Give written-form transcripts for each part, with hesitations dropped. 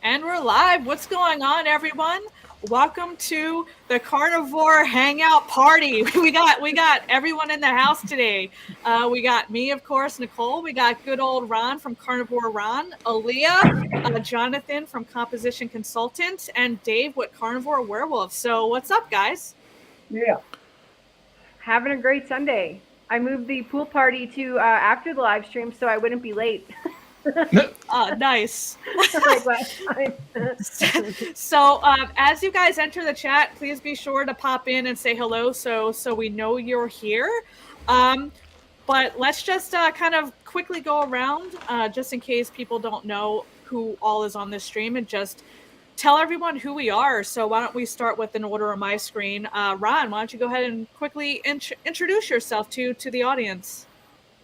And we're live. What's going on, everyone? Welcome to the Carnivore Hangout Party. We got everyone in the house today. We got me, of course, Nicole. We got good old Ron from Carnivore Ron, Aaliyah, Jonathan from Composition Consultant, and Dave with Carnivore Werewolf. So, what's up, guys? Yeah. Having a great Sunday. I moved the pool party to after the live stream so I wouldn't be late. Nice. Like last time. So, as you guys enter the chat, please be sure to pop in and say hello, so we know you're here. Um, but let's just kind of quickly go around, just in case people don't know who all is on this stream, and just tell everyone who we are. So why don't we start with an order on my screen? Ron, why don't you go ahead and quickly introduce yourself to the audience?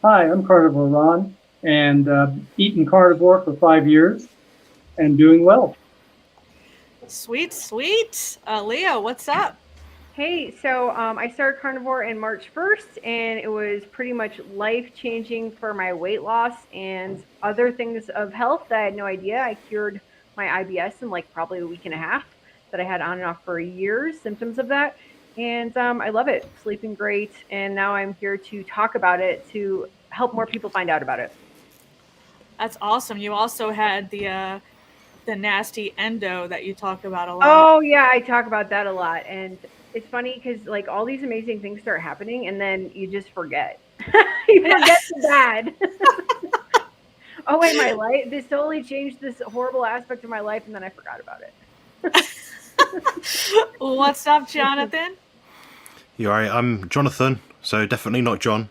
Hi, I'm Carnivore Ron, and eaten carnivore for 5 years and doing well. Sweet, sweet. Leo, what's up? Hey, so I started carnivore in March 1st, and it was pretty much life-changing for my weight loss and other things of health that I had no idea. I cured my IBS in like probably a week and a half that I had on and off for years, symptoms of that. And I love it, sleeping great. And now I'm here to talk about it to help more people find out about it. That's awesome. You also had the nasty endo that you talk about a lot. Oh yeah, I talk about that a lot, and it's funny because like all these amazing things start happening, and then you just forget. You forget the bad. Oh wait, my life. This totally changed this horrible aspect of my life, and then I forgot about it. What's up, Jonathan? You're right. I'm Jonathan, so definitely not John.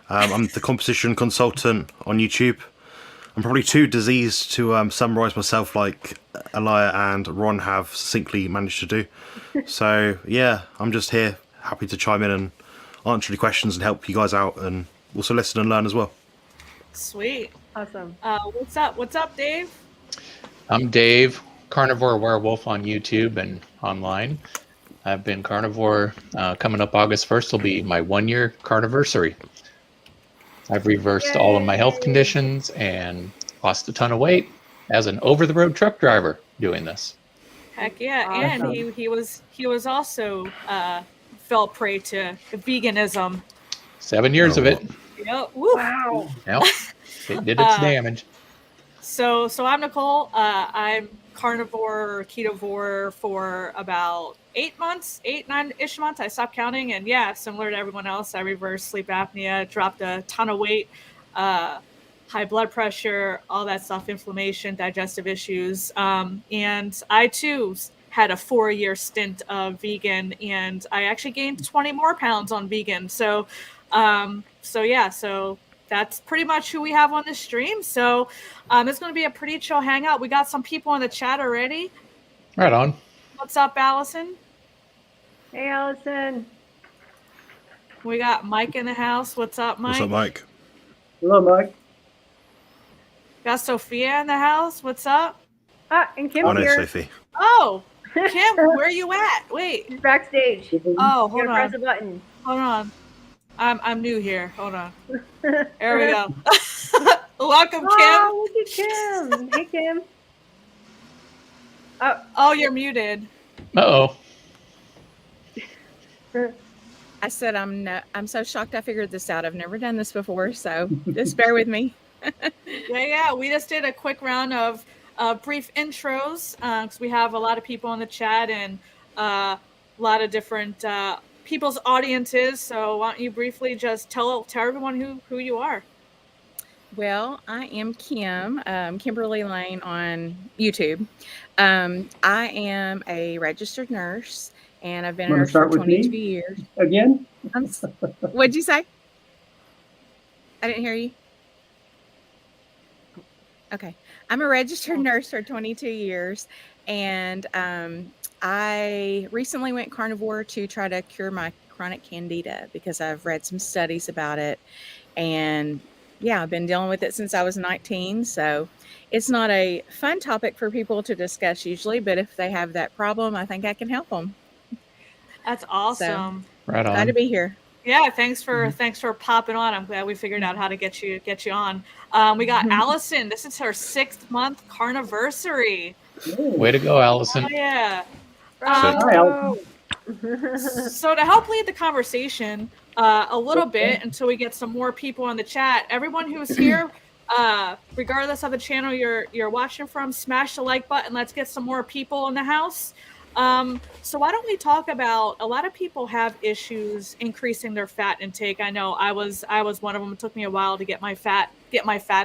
I'm the composition consultant on YouTube. I'm probably too diseased to summarise myself like Elia and Ron have succinctly managed to do. So, yeah, I'm just here, happy to chime in and answer any questions and help you guys out, and also listen and learn as well. Sweet. Awesome. What's up? What's up, Dave? I'm Dave, Carnivore Werewolf on YouTube and online. I've been carnivore. Coming up August 1st will be my 1-year carniversary. I've reversed all of my health conditions and lost a ton of weight as an over-the-road truck driver doing this. Heck yeah! Awesome. And he was also fell prey to veganism. 7 years of it. Yep. Woo. Wow. Yep. It did its damage. So I'm Nicole. I'm carnivore, ketovore for about 8 months, 9-ish months. I stopped counting, and yeah, similar to everyone else, I reversed sleep apnea, dropped a ton of weight, high blood pressure, all that stuff, inflammation, digestive issues, and I too had a 4-year stint of vegan, and I actually gained 20 more pounds on vegan. So that's pretty much who we have on the stream. So it's going to be a pretty chill hangout. We got some people in the chat already. Right on. What's up, Allison? Hey, Allison. We got Mike in the house. What's up, Mike? What's up, Mike? Hello, Mike. Got Sophia in the house. What's up? And Kim's Oh, no, here. Sophie. Oh, Kim, where are you at? Wait. She's backstage. Oh, You hold gotta press on. a button. Hold on. I'm new here. Hold on. There we go. Welcome, Kim. Oh, look at Kim. Hey, Kim. Oh, you're muted. Uh-oh. I said I'm so shocked I figured this out. I've never done this before, so just bear with me. Yeah. We just did a quick round of brief intros because we have a lot of people in the chat and a lot of different people's audiences. So why don't you briefly just tell everyone who you are? Well, I am Kim, Kimberly Lane on YouTube. I am a registered nurse, and I've been a Wanna nurse for start with 22 me? years. Again? What'd you say? I didn't hear you. Okay. I'm a registered nurse for 22 years, and I recently went carnivore to try to cure my chronic candida because I've read some studies about it. And yeah, I've been dealing with it since I was 19. So it's not a fun topic for people to discuss usually, but if they have that problem, I think I can help them. That's awesome. Right Glad to on. be here. Yeah, thanks for popping on. I'm glad we figured out how to get you on. We got Allison. This is her 6th month carniversary. Way to go, Allison. Oh yeah. Hi, Allison. So to help lead the conversation a little bit until we get some more people on the chat, everyone who's here, regardless of the channel you're watching from, smash the like button. Let's get some more people in the house. So why don't we talk about, a lot of people have issues increasing their fat intake. I know I was one of them. It took me a while to get my fat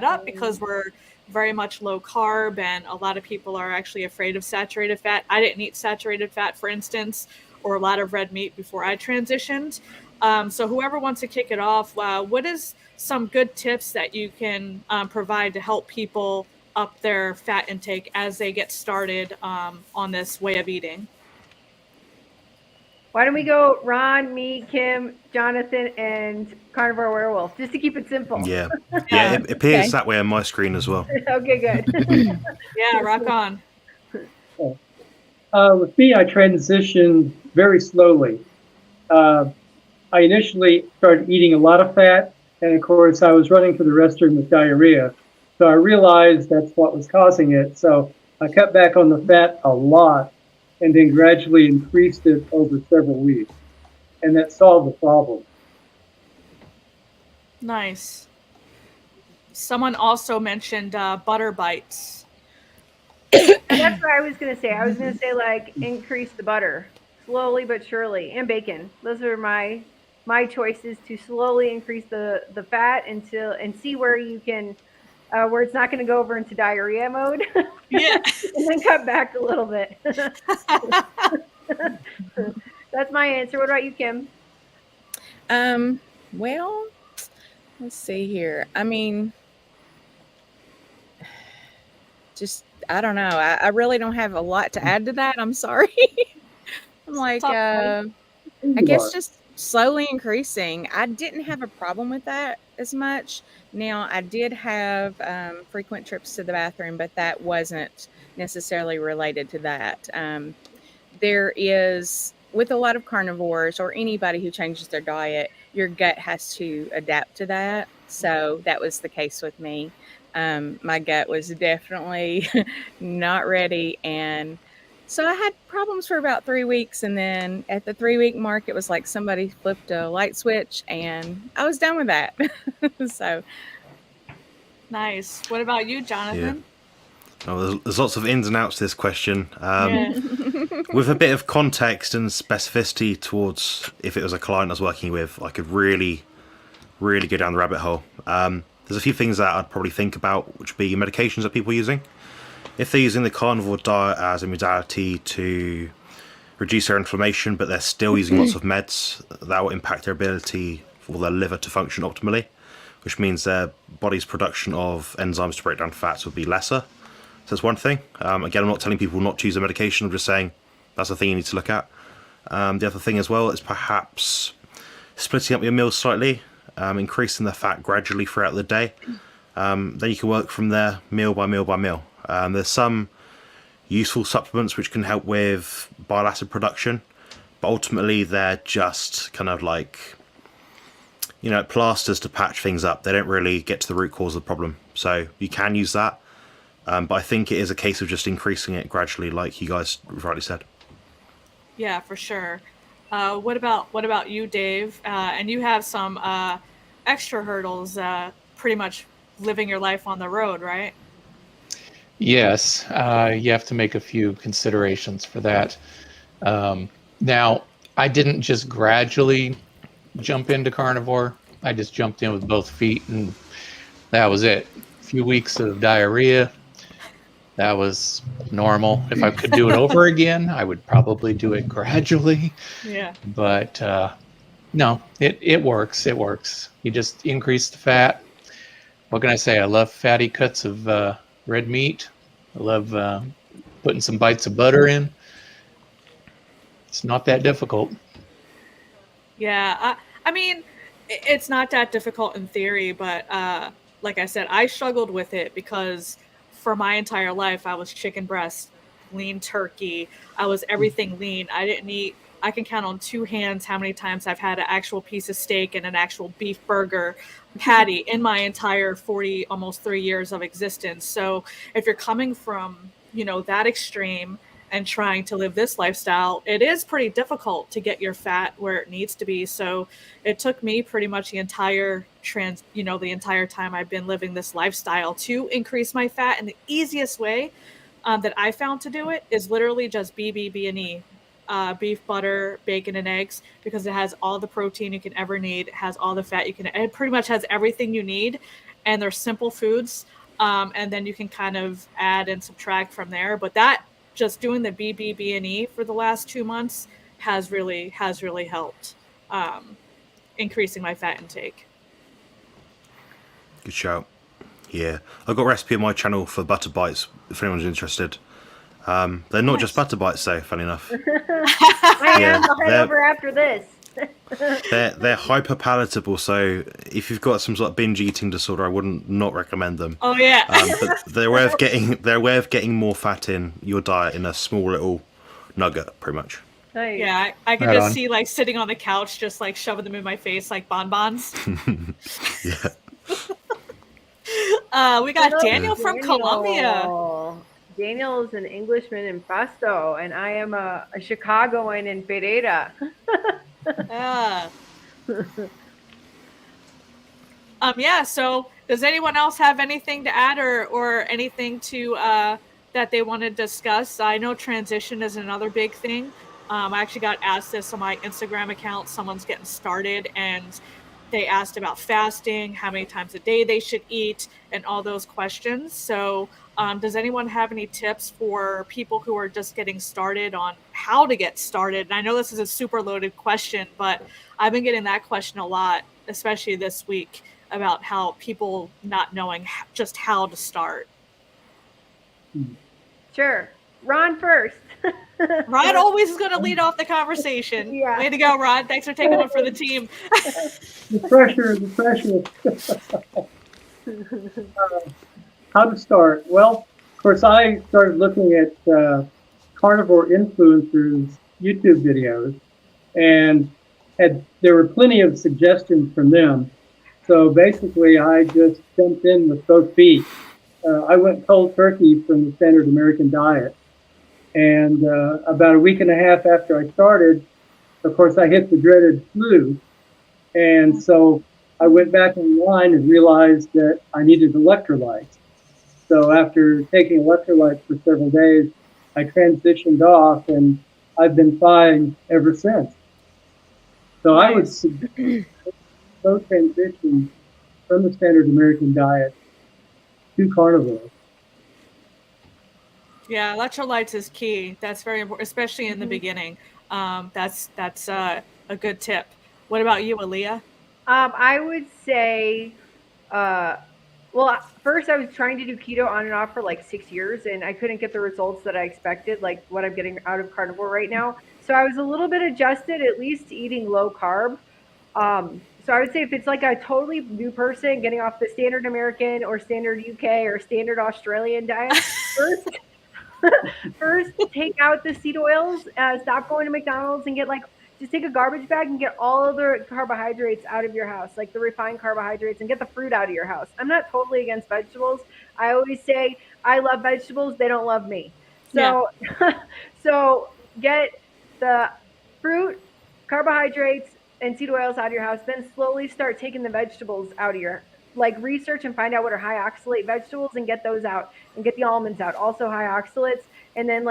up because we're very much low carb, and a lot of people are actually afraid of saturated fat. I didn't eat saturated fat, for instance, or a lot of red meat before I transitioned. So whoever wants to kick it off, what is some good tips that you can provide to help people up their fat intake as they get started on this way of eating? Why don't we go Ron, me, Kim, Jonathan, and Carnivore Werewolf, just to keep it simple. Yeah, it appears that way on my screen as well. Okay, good. Yeah, rock on. With me, I transitioned very slowly. I initially started eating a lot of fat, and of course, I was running to the restroom with diarrhea. So I realized that's what was causing it. So I cut back on the fat a lot, and then gradually increased it over several weeks. And that solved the problem. Nice. Someone also mentioned butter bites. And that's what I was going to say. I was going to say, like, increase the butter slowly but surely, and bacon. Those are my choices, to slowly increase the fat and see where you can, where it's not going to go over into diarrhea mode. Yeah. And then cut back a little bit. That's my answer. What about you, Kim? Well, let's see here. I mean, just, I don't know. I really don't have a lot to add to that. I'm sorry. I'm like, I guess just slowly increasing. I didn't have a problem with that as much. Now, I did have frequent trips to the bathroom, but that wasn't necessarily related to that. There is, with a lot of carnivores or anybody who changes their diet, your gut has to adapt to that. So that was the case with me. My gut was definitely not ready. And so I had problems for about 3 weeks. And then at the 3-week mark, it was like somebody flipped a light switch and I was done with that. So. Nice. What about you, Jonathan? Yeah. Oh, there's lots of ins and outs to this question. With a bit of context and specificity towards if it was a client I was working with, I could really go down the rabbit hole. There's a few things that I'd probably think about, which would be medications that people are using. If they're using the carnivore diet as a modality to reduce their inflammation, but they're still using lots of meds, that will impact their ability for their liver to function optimally, which means their body's production of enzymes to break down fats would be lesser. So that's one thing. Again, I'm not telling people not to use a medication, I'm just saying that's a thing you need to look at. The other thing as well is perhaps splitting up your meals slightly, increasing the fat gradually throughout the day. Then you can work from there, meal by meal by meal. There's some useful supplements which can help with bile acid production, but ultimately they're just kind of like, plasters to patch things up. They don't really get to the root cause of the problem. So you can use that, but I think it is a case of just increasing it gradually, like you guys rightly said. Yeah, for sure. What about you, Dave? And you have some extra hurdles, pretty much living your life on the road, right? Yes, you have to make a few considerations for that. Now, I didn't just gradually jump into carnivore. I just jumped in with both feet, and that was it. A few weeks of diarrhea. That was normal. If I could do it over again, I would probably do it gradually. Yeah. But no, it works. It works. You just increase the fat. What can I say? I love fatty cuts of red meat. I love putting some bites of butter in. It's not that difficult. Yeah, I mean, it's not that difficult in theory, but like I said, I struggled with it because for my entire life, I was chicken breast, lean turkey. I was everything lean. I I can count on two hands how many times I've had an actual piece of steak and an actual beef burger patty in my entire 40, almost 3 years of existence. So if you're coming from, that extreme and trying to live this lifestyle, it is pretty difficult to get your fat where it needs to be. So it took me pretty much the entire the entire time I've been living this lifestyle to increase my fat. And the easiest way that I found to do it is literally just BB&E, beef, butter, bacon, and eggs, because it has all the protein you can ever need. It has all the fat you can. It pretty much has everything you need, and they're simple foods. And then you can kind of add and subtract from there. But that just doing the BB&E for the last 2 months has really helped increasing my fat intake. Good shout. Yeah, I've got a recipe on my channel for butter bites if anyone's interested. They're not just butter bites, though. Funny enough, I am. I'll head over after this. they're hyper palatable. So if you've got some sort of binge eating disorder, I wouldn't not recommend them. Oh yeah. But they're a way of getting more fat in your diet in a small little nugget, pretty much. Nice. Yeah, I can Right just on. see like sitting on the couch, just like shoving them in my face like bonbons. Yeah. We got Daniel from Colombia. Daniel is an Englishman in Pasto, and I am a Chicagoan in Pereira. Yeah. Yeah. So, does anyone else have anything to add or anything to that they want to discuss? I know transition is another big thing. I actually got asked this on my Instagram account. Someone's getting started, and they asked about fasting, how many times a day they should eat, and all those questions. So, does anyone have any tips for people who are just getting started on how to get started? And I know this is a super loaded question, but I've been getting that question a lot, especially this week, about how people not knowing just how to start. Sure. Ron first. Rod always is going to lead off the conversation. Yeah. Way to go, Rod. Thanks for taking one for the team. The pressure. How to start? Well, of course, I started looking at carnivore influencers' YouTube videos, and there were plenty of suggestions from them. So basically, I just jumped in with both feet. I went cold turkey from the standard American diet. And about a week and a half after I started, of course, I hit the dreaded flu. And so I went back online and realized that I needed electrolytes. So after taking electrolytes for several days, I transitioned off, and I've been fine ever since. So I would suggest slow transition from the standard American diet to carnivore. Yeah, electrolytes is key. That's very important, especially in the beginning. That's a good tip. What about you, Aaliyah? I would say, well, first I was trying to do keto on and off for like 6 years, and I couldn't get the results that I expected, like what I'm getting out of carnivore right now. So I was a little bit adjusted, at least to eating low carb. So I would say if it's like a totally new person getting off the standard American or standard UK or standard Australian diet, first take out the seed oils, stop going to McDonald's and just take a garbage bag and get all of the carbohydrates out of your house, like the refined carbohydrates, and get the fruit out of your house. I'm not totally against vegetables. I always say I love vegetables. They don't love me. So, so get the fruit, carbohydrates, and seed oils out of your house. Then slowly start taking the vegetables out of your, research and find out what are high oxalate vegetables and get those out, and get the almonds out, also high oxalates. And then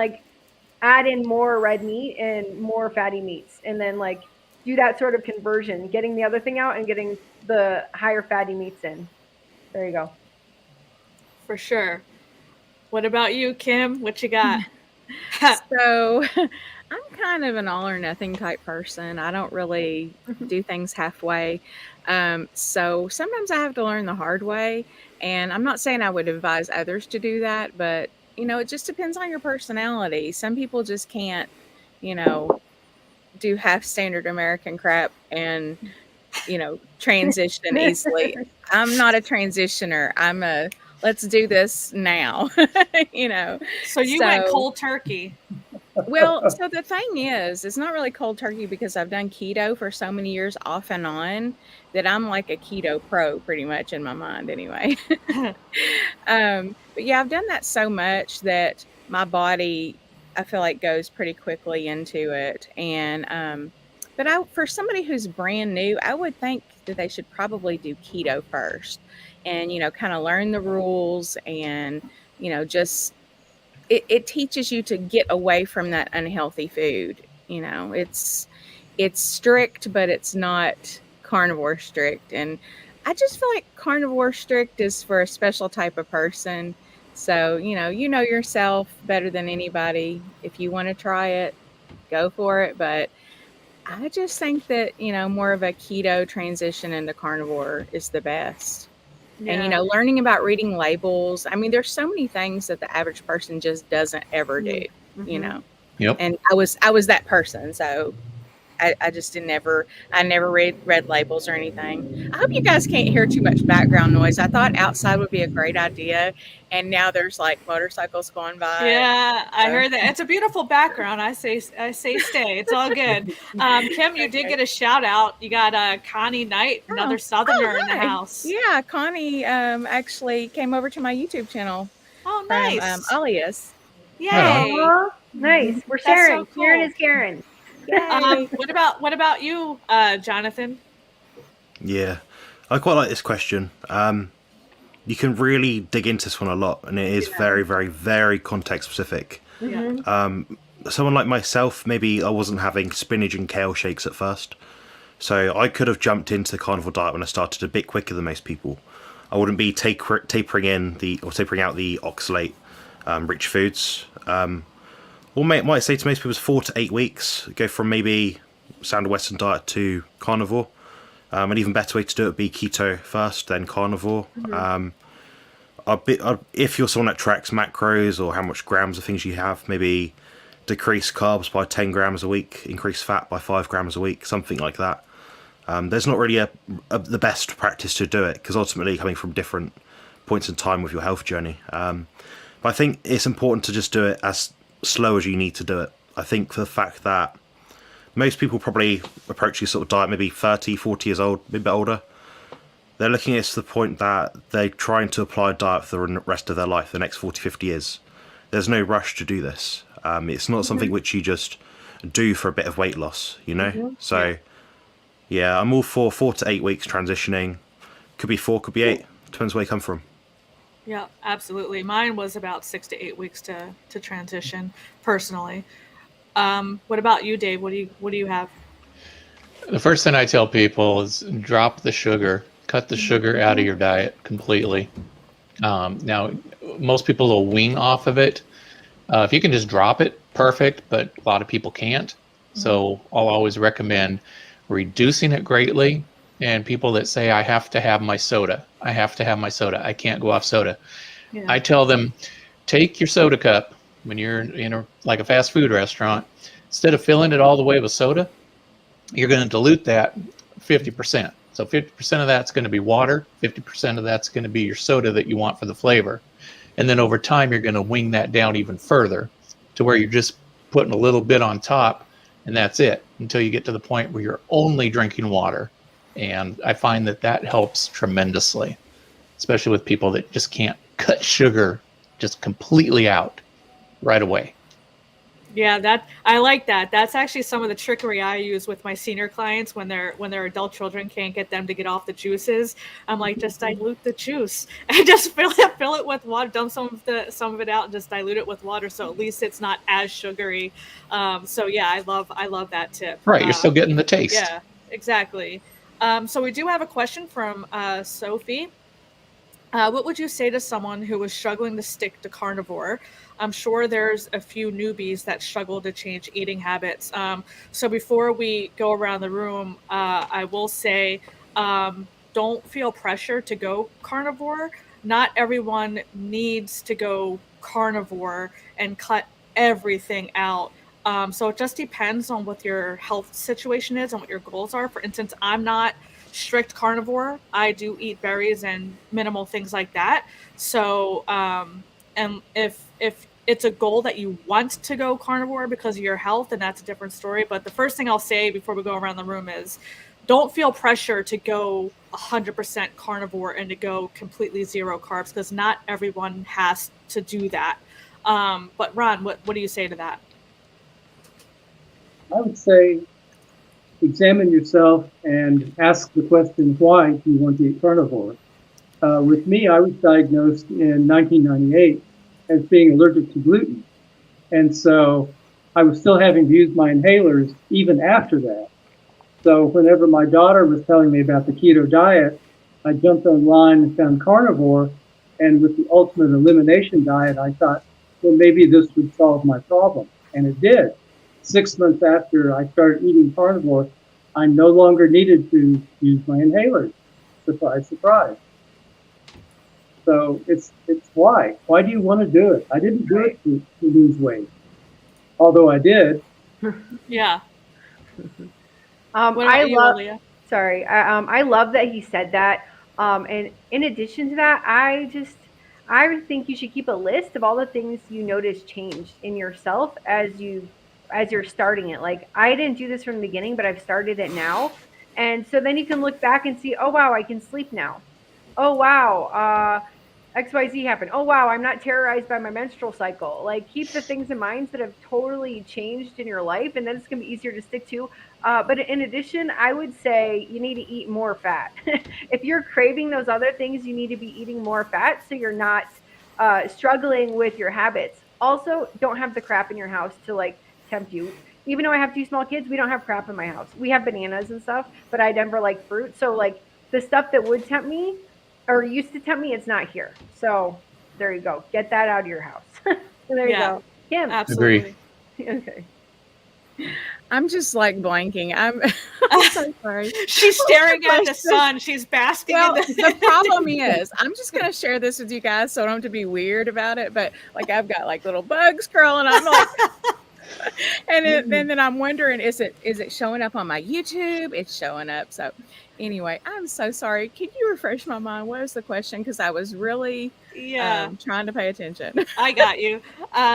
add in more red meat and more fatty meats, and then do that sort of conversion, getting the other thing out and getting the higher fatty meats in. There you go. For sure. What about you, Kim? What you got? So I'm kind of an all or nothing type person. I don't really do things halfway. So sometimes I have to learn the hard way. And I'm not saying I would advise others to do that, but it just depends on your personality. Some people just can't, do half standard American crap and, transition easily. I'm not a transitioner. I'm a let's do this now. So you went cold turkey. Well, so the thing is, it's not really cold turkey because I've done keto for so many years off and on that I'm like a keto pro pretty much in my mind anyway. But yeah, I've done that so much that my body, I feel like, goes pretty quickly into it. And but for somebody who's brand new, I would think that they should probably do keto first, and kind of learn the rules, and just it teaches you to get away from that unhealthy food. It's strict, but it's not carnivore strict. And I just feel like carnivore strict is for a special type of person. So, you know yourself better than anybody. If you want to try it, go for it. But I just think that, more of a keto transition into carnivore is the best. And, Yeah. learning about reading labels. I mean, there's so many things that the average person just doesn't ever do, Mhm. Yep. And I was that person. So I just I never read labels or anything. I hope you guys can't hear too much background noise. I thought outside would be a great idea. And now there's like motorcycles going by. Yeah, I So- heard that. It's a beautiful background. I say stay. It's all good. Kim, you did Okay. get a shout out. You got Connie Knight, another Southerner in the hi. house. Yeah, Connie actually came over to my YouTube channel Oh, from nice. Alias. Yay. Aw, nice. We're That's so sharing. Karen cool. is Karen. Yay. What about you, Jonathan? Yeah, I quite like this question. You can really dig into this one a lot, and it is very, very, very context specific. Yeah. Someone like myself, maybe I wasn't having spinach and kale shakes at first, so I could have jumped into the carnivore diet when I started a bit quicker than most people. I wouldn't be tapering out the oxalate rich foods. Or might say to most people, it's 4 to 8 weeks. Go from maybe standard Western diet to carnivore. An even better way to do it would be keto first, then carnivore. If you're someone that tracks macros or how much grams of things you have, maybe decrease carbs by 10 grams a week, increase fat by 5 grams a week, something like that. There's not really the best practice to do it, because ultimately coming from different points in time with your health journey. But I think it's important to just do it as slow as you need to do it. I think for the fact that most people probably approach this sort of diet maybe 30, 40 years old, maybe a bit older. They're looking at it to the point that they're trying to apply a diet for the rest of their life, the next 40, 50 years. There's no rush to do this. It's not something which you just do for a bit of weight loss, So, yeah, I'm all for 4 to 8 weeks transitioning. Could be 4, could be 8. Depends where you come from. Yeah, absolutely. Mine was about 6 to 8 weeks to transition personally. What about you, Dave? What do you have? The first thing I tell people is drop the sugar, cut the sugar out of your diet completely. Now, most people will wean off of it. If you can just drop it, perfect, but a lot of people can't. So I'll always recommend reducing it greatly. And people that say, I have to have my soda, I can't go off soda. Yeah. I tell them, take your soda cup when you're in like a fast food restaurant. Instead of filling it all the way with soda, you're going to dilute that 50%. So 50% of that's going to be water, 50% of that's going to be your soda that you want for the flavor. And then over time, you're going to wing that down even further to where you're just putting a little bit on top, and that's it, until you get to the point where you're only drinking water. And I find that helps tremendously, especially with people that just can't cut sugar just completely out right away. Yeah, I like that. That's actually some of the trickery I use with my senior clients when their adult children can't get them to get off the juices. I'm like, just dilute the juice and just fill it with water. Dump some of it out and just dilute it with water, so at least it's not as sugary. So yeah, I love that tip. Right, you're still getting the taste. Yeah, exactly. So we do have a question from Sophie. What would you say to someone who was struggling to stick to carnivore? I'm sure there's a few newbies that struggle to change eating habits. So before we go around the room, I will say, don't feel pressure to go carnivore. Not everyone needs to go carnivore and cut everything out. So it just depends on what your health situation is and what your goals are. For instance, I'm not strict carnivore. I do eat berries and minimal things like that. So And if it's a goal that you want to go carnivore because of your health, and that's a different story. But the first thing I'll say before we go around the room is, don't feel pressure to go 100% carnivore and to go completely zero carbs, because not everyone has to do that. But Ron, what do you say to that? I would say examine yourself and ask the question, why do you want to eat carnivore? With me, I was diagnosed in 1998 as being allergic to gluten. And so I was still having to use my inhalers even after that. So whenever my daughter was telling me about the keto diet, I jumped online and found carnivore. And with the ultimate elimination diet, I thought, well, maybe this would solve my problem. And it did. 6 months after I started eating carnivore, I no longer needed to use my inhalers. Surprise, surprise. So it's why. Why do you want to do it? I didn't do it to lose weight, although I did. Yeah. What I about you, love. Aaliyah? Sorry, I love that he said that. And in addition to that, I think you should keep a list of all the things you notice changed in yourself as you're starting it. Like, I didn't do this from the beginning, but I've started it now, and so then you can look back and see, oh wow, I can sleep now. Oh wow, XYZ happened. Oh wow, I'm not terrorized by my menstrual cycle. Like, keep the things in mind that have totally changed in your life, and then it's gonna be easier to stick to. But in addition, I would say you need to eat more fat. If you're craving those other things, you need to be eating more fat so you're not struggling with your habits. Also, don't have the crap in your house to like tempt you. Even though I have two small kids, we don't have crap in my house. We have bananas and stuff, but I never like fruit. So like the stuff that would tempt me or used to tempt me, it's not here. So there you go. Get that out of your house. There you Yeah, go. Kim. absolutely. Okay. I'm just like blanking. I'm so sorry. She's staring at the Question. sun. She's basking Well, in the problem is, I'm just gonna share this with you guys, so I don't have to be weird about it. But like, I've got like little bugs crawling. I'm like, and then I'm wondering, is it showing up on my YouTube? It's showing up. So anyway, I'm so sorry. Can you refresh my mind? What was the question? Because I was really Yeah, trying to pay attention. I got you.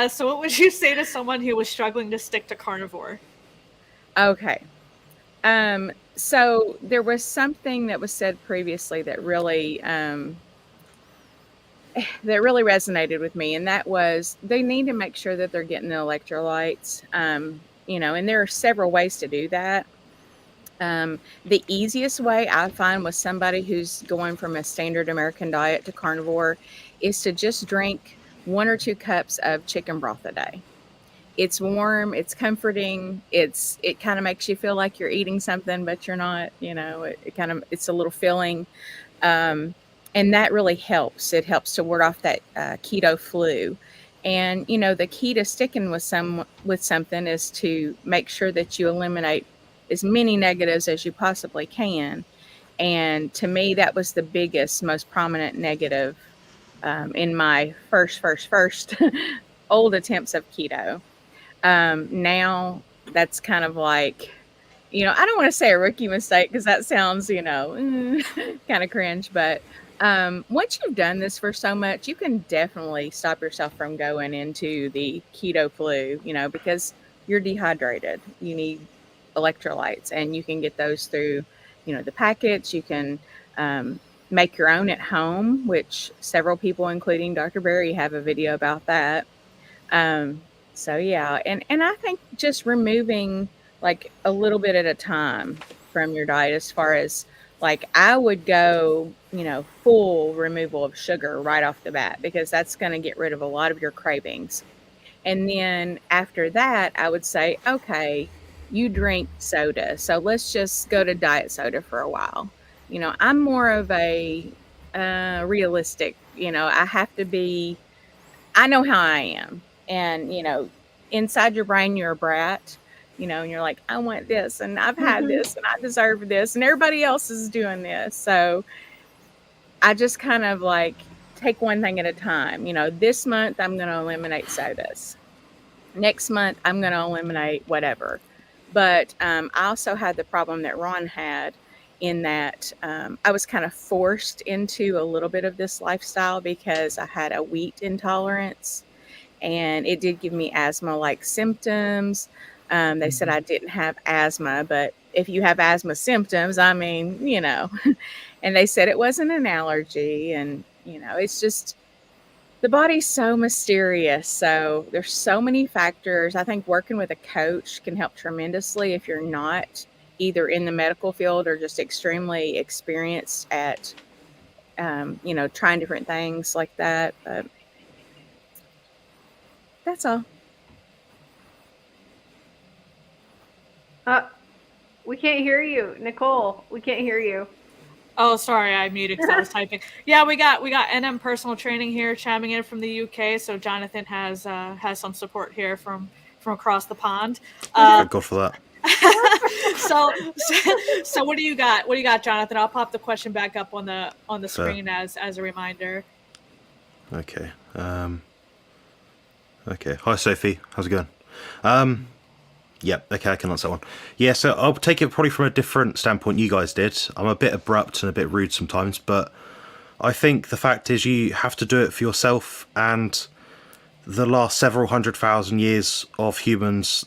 So what would you say to someone who was struggling to stick to carnivore? Okay. So there was something that was said previously that really resonated with me, and that was they need to make sure that they're getting the electrolytes. And there are several ways to do that. The easiest way I find with somebody who's going from a standard American diet to carnivore is to just drink 1 or 2 cups of chicken broth a day. It's warm, it's comforting, it kind of makes you feel like you're eating something, but you're not. It's a little filling. Um, and that really helps. It helps to ward off that keto flu. And the key to sticking with something is to make sure that you eliminate as many negatives as you possibly can. And to me, that was the biggest, most prominent negative in my first old attempts of keto. Now that's kind of like, I don't want to say a rookie mistake because that sounds, kind of cringe. But once you've done this for so much, you can definitely stop yourself from going into the keto flu, because you're dehydrated. You need electrolytes, and you can get those through, the packets. You can make your own at home, which several people, including Dr. Berry, have a video about that. So yeah, and I think just removing like a little bit at a time from your diet, as far as like I would go, full removal of sugar right off the bat, because that's going to get rid of a lot of your cravings. And then after that, I would say, okay, you drink soda, so let's just go to diet soda for a while. I'm more of a realistic. I have to be. I know how I am. And, inside your brain, you're a brat, and you're like, I want this, and I've had this, and I deserve this, and everybody else is doing this. So I just kind of like take one thing at a time. This month I'm going to eliminate sodas. Next month I'm going to eliminate whatever. But I also had the problem that Ron had, in that I was kind of forced into a little bit of this lifestyle because I had a wheat intolerance, and it did give me asthma-like symptoms. They said I didn't have asthma, but if you have asthma symptoms, I mean, and they said it wasn't an allergy, and it's just the body's so mysterious. So there's so many factors. I think working with a coach can help tremendously if you're not either in the medical field or just extremely experienced at, trying different things like that. But that's all. We can't hear you, Nicole. We can't hear you. Oh, sorry, I muted because I was typing. Yeah, we got NM personal training here, chiming in from the UK. So Jonathan has some support here from across the pond. Thank God for that. So what do you got? What do you got, Jonathan? I'll pop the question back up on the screen as a reminder. Okay. Okay. Hi, Sophie. How's it going? Yep. Okay, I can answer that one. Yeah. So I'll take it probably from a different standpoint you guys did. I'm a bit abrupt and a bit rude sometimes, but I think the fact is you have to do it for yourself, and the last several 100,000 years of humans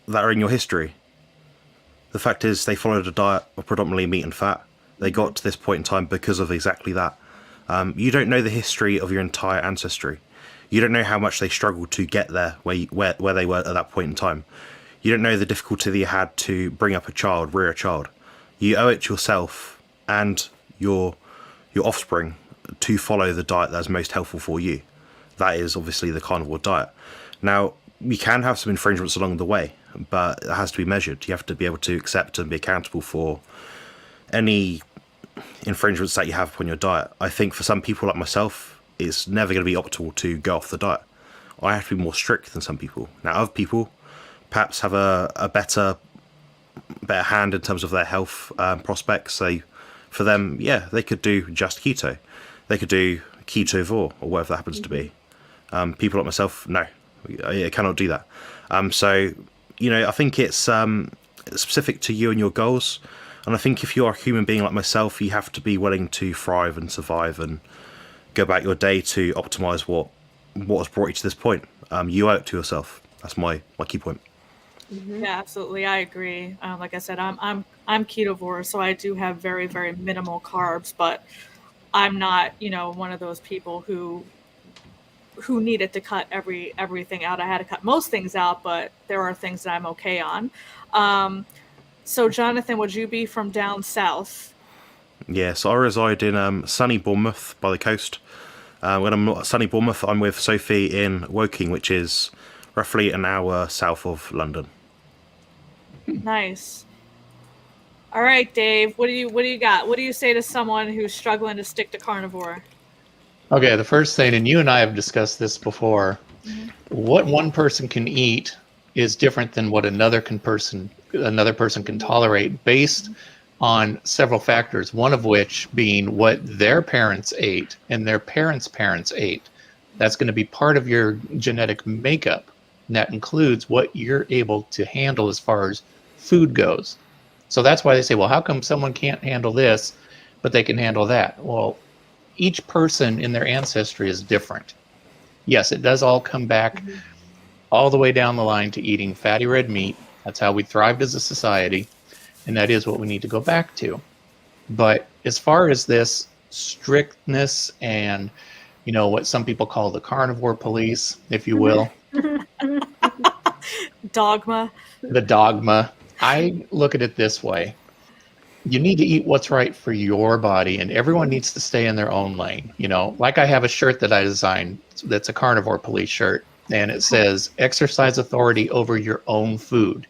that are in your history. The fact is they followed a diet of predominantly meat and fat. They got to this point in time because of exactly that. You don't know the history of your entire ancestry. You don't know how much they struggled to get there where they were at that point in time. You don't know the difficulty that you had to bring up a child, rear a child. You owe it to yourself and your offspring to follow the diet that is most helpful for you. That is obviously the carnivore diet. Now, you can have some infringements along the way, but it has to be measured. You have to be able to accept and be accountable for any infringements that you have upon your diet. I think for some people like myself, it's never going to be optimal to go off the diet. I have to be more strict than some people. Now, other people perhaps have a better hand in terms of their health prospects. So for them, yeah, they could do just keto. They could do ketovore or whatever that happens to be. People like myself, no, I cannot do that. So, I think it's specific to you and your goals. And I think if you're a human being like myself, you have to be willing to thrive and survive and go about your day to optimize what has brought you to this point. You owe it to yourself. That's my key point. Mm-hmm. Yeah, absolutely. I agree. Like I said, I'm ketovore, so I do have very, very minimal carbs, but I'm not, one of those people who needed to cut everything out. I had to cut most things out, but there are things that I'm okay on. So Jonathan, would you be from down south? Yeah, so I reside in sunny Bournemouth by the coast. When I'm not at sunny Bournemouth, I'm with Sophie in Woking, which is roughly an hour south of London. Nice. All right, Dave, what do you got? What do you say to someone who's struggling to stick to carnivore? Okay, the first thing, and you and I have discussed this before, what one person can eat is different than what another person can tolerate based on several factors, one of which being what their parents ate and their parents' parents ate. That's going to be part of your genetic makeup. And that includes what you're able to handle as far as food goes. So that's why they say, well, how come someone can't handle this, but they can handle that? Well, each person in their ancestry is different. Yes, it does all come back all the way down the line to eating fatty red meat. That's how we thrived as a society, and that is what we need to go back to. But as far as this strictness and, what some people call the carnivore police, if you will, Dogma. the dogma, I look at it this way. You need to eat what's right for your body, and everyone needs to stay in their own lane. Like I have a shirt that I designed that's a carnivore police shirt, and it says, exercise authority over your own food.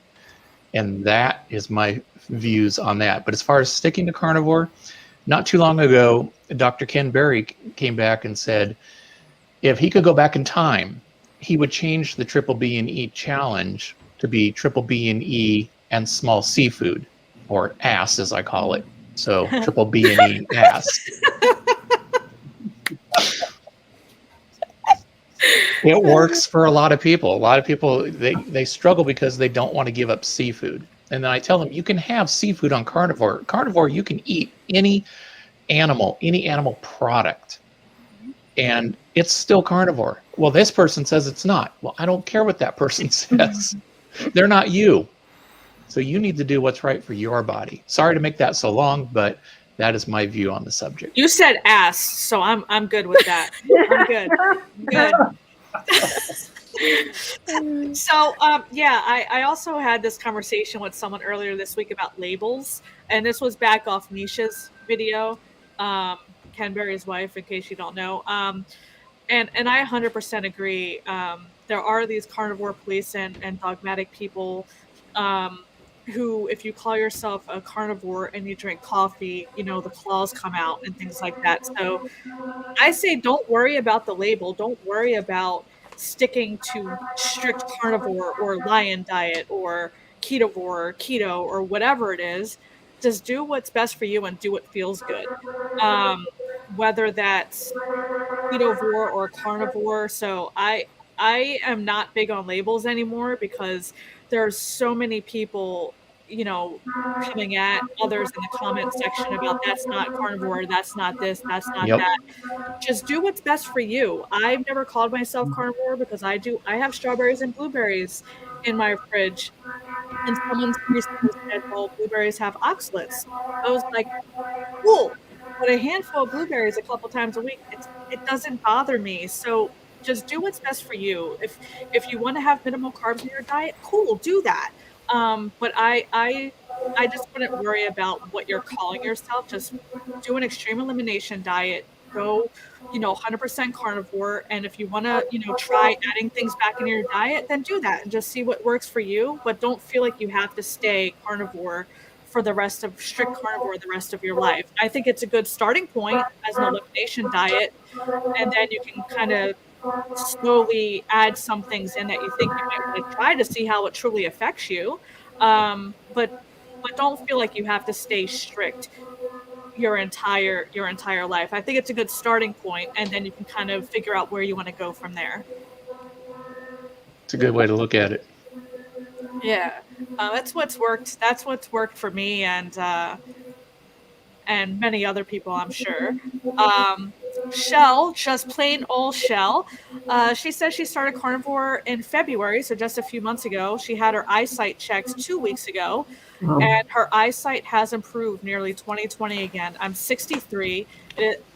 And that is my views on that. But as far as sticking to carnivore, not too long ago, Dr. Ken Berry came back and said, if he could go back in time, he would change the Triple B and E challenge to be Triple B and E and small seafood, or ass as I call it. So Triple B and E ass. It works for a lot of people. A lot of people, they struggle because they don't want to give up seafood. And then I tell them, you can have seafood on carnivore. Carnivore, you can eat any animal product, and it's still carnivore. Well, this person says it's not. Well, I don't care what that person says. They're not you. So you need to do what's right for your body. Sorry to make that so long, but that is my view on the subject. You said ass, so I'm good with that. I'm good. Good. So yeah, I also had this conversation with someone earlier this week about labels, and this was back off Nisha's video, Ken Berry's wife, in case you don't know. And I 100% agree. There are these carnivore police and dogmatic people who, if you call yourself a carnivore and you drink coffee, you know, the claws come out and things like that. So I say don't worry about the label. Don't worry about sticking to strict carnivore or lion diet or ketovore or keto or whatever it is. Just do what's best for you and do what feels good. Whether that's ketovore or carnivore. So I am not big on labels anymore because there's so many people, you know, coming at others in the comment section about that's not carnivore, that's not this, that's not Yep. that. Just do what's best for you. I've never called myself carnivore because I have strawberries and blueberries in my fridge. And someone recently said, well, blueberries have oxalates. I was like, cool. But a handful of blueberries a couple times a week, it doesn't bother me. So just do what's best for you. If you want to have minimal carbs in your diet, cool, do that. But I just wouldn't worry about what you're calling yourself. Just do an extreme elimination diet. Go, 100% carnivore. And if you want to, try adding things back in your diet, then do that and just see what works for you. But don't feel like you have to stay carnivore for strict carnivore the rest of your life. I think it's a good starting point as an elimination diet, and then you can kind of slowly add some things in that you think you might want to try to see how it truly affects you. But don't feel like you have to stay strict your entire life. I think it's a good starting point, and then you can kind of figure out where you want to go from there. It's a good way to look at it. Yeah, that's what's worked. That's what's worked for me and many other people, I'm sure. Shell, just plain old Shell. She says she started carnivore in February, so just a few months ago. She had her eyesight checked 2 weeks ago, and her eyesight has improved nearly 20/20 again. I'm 63.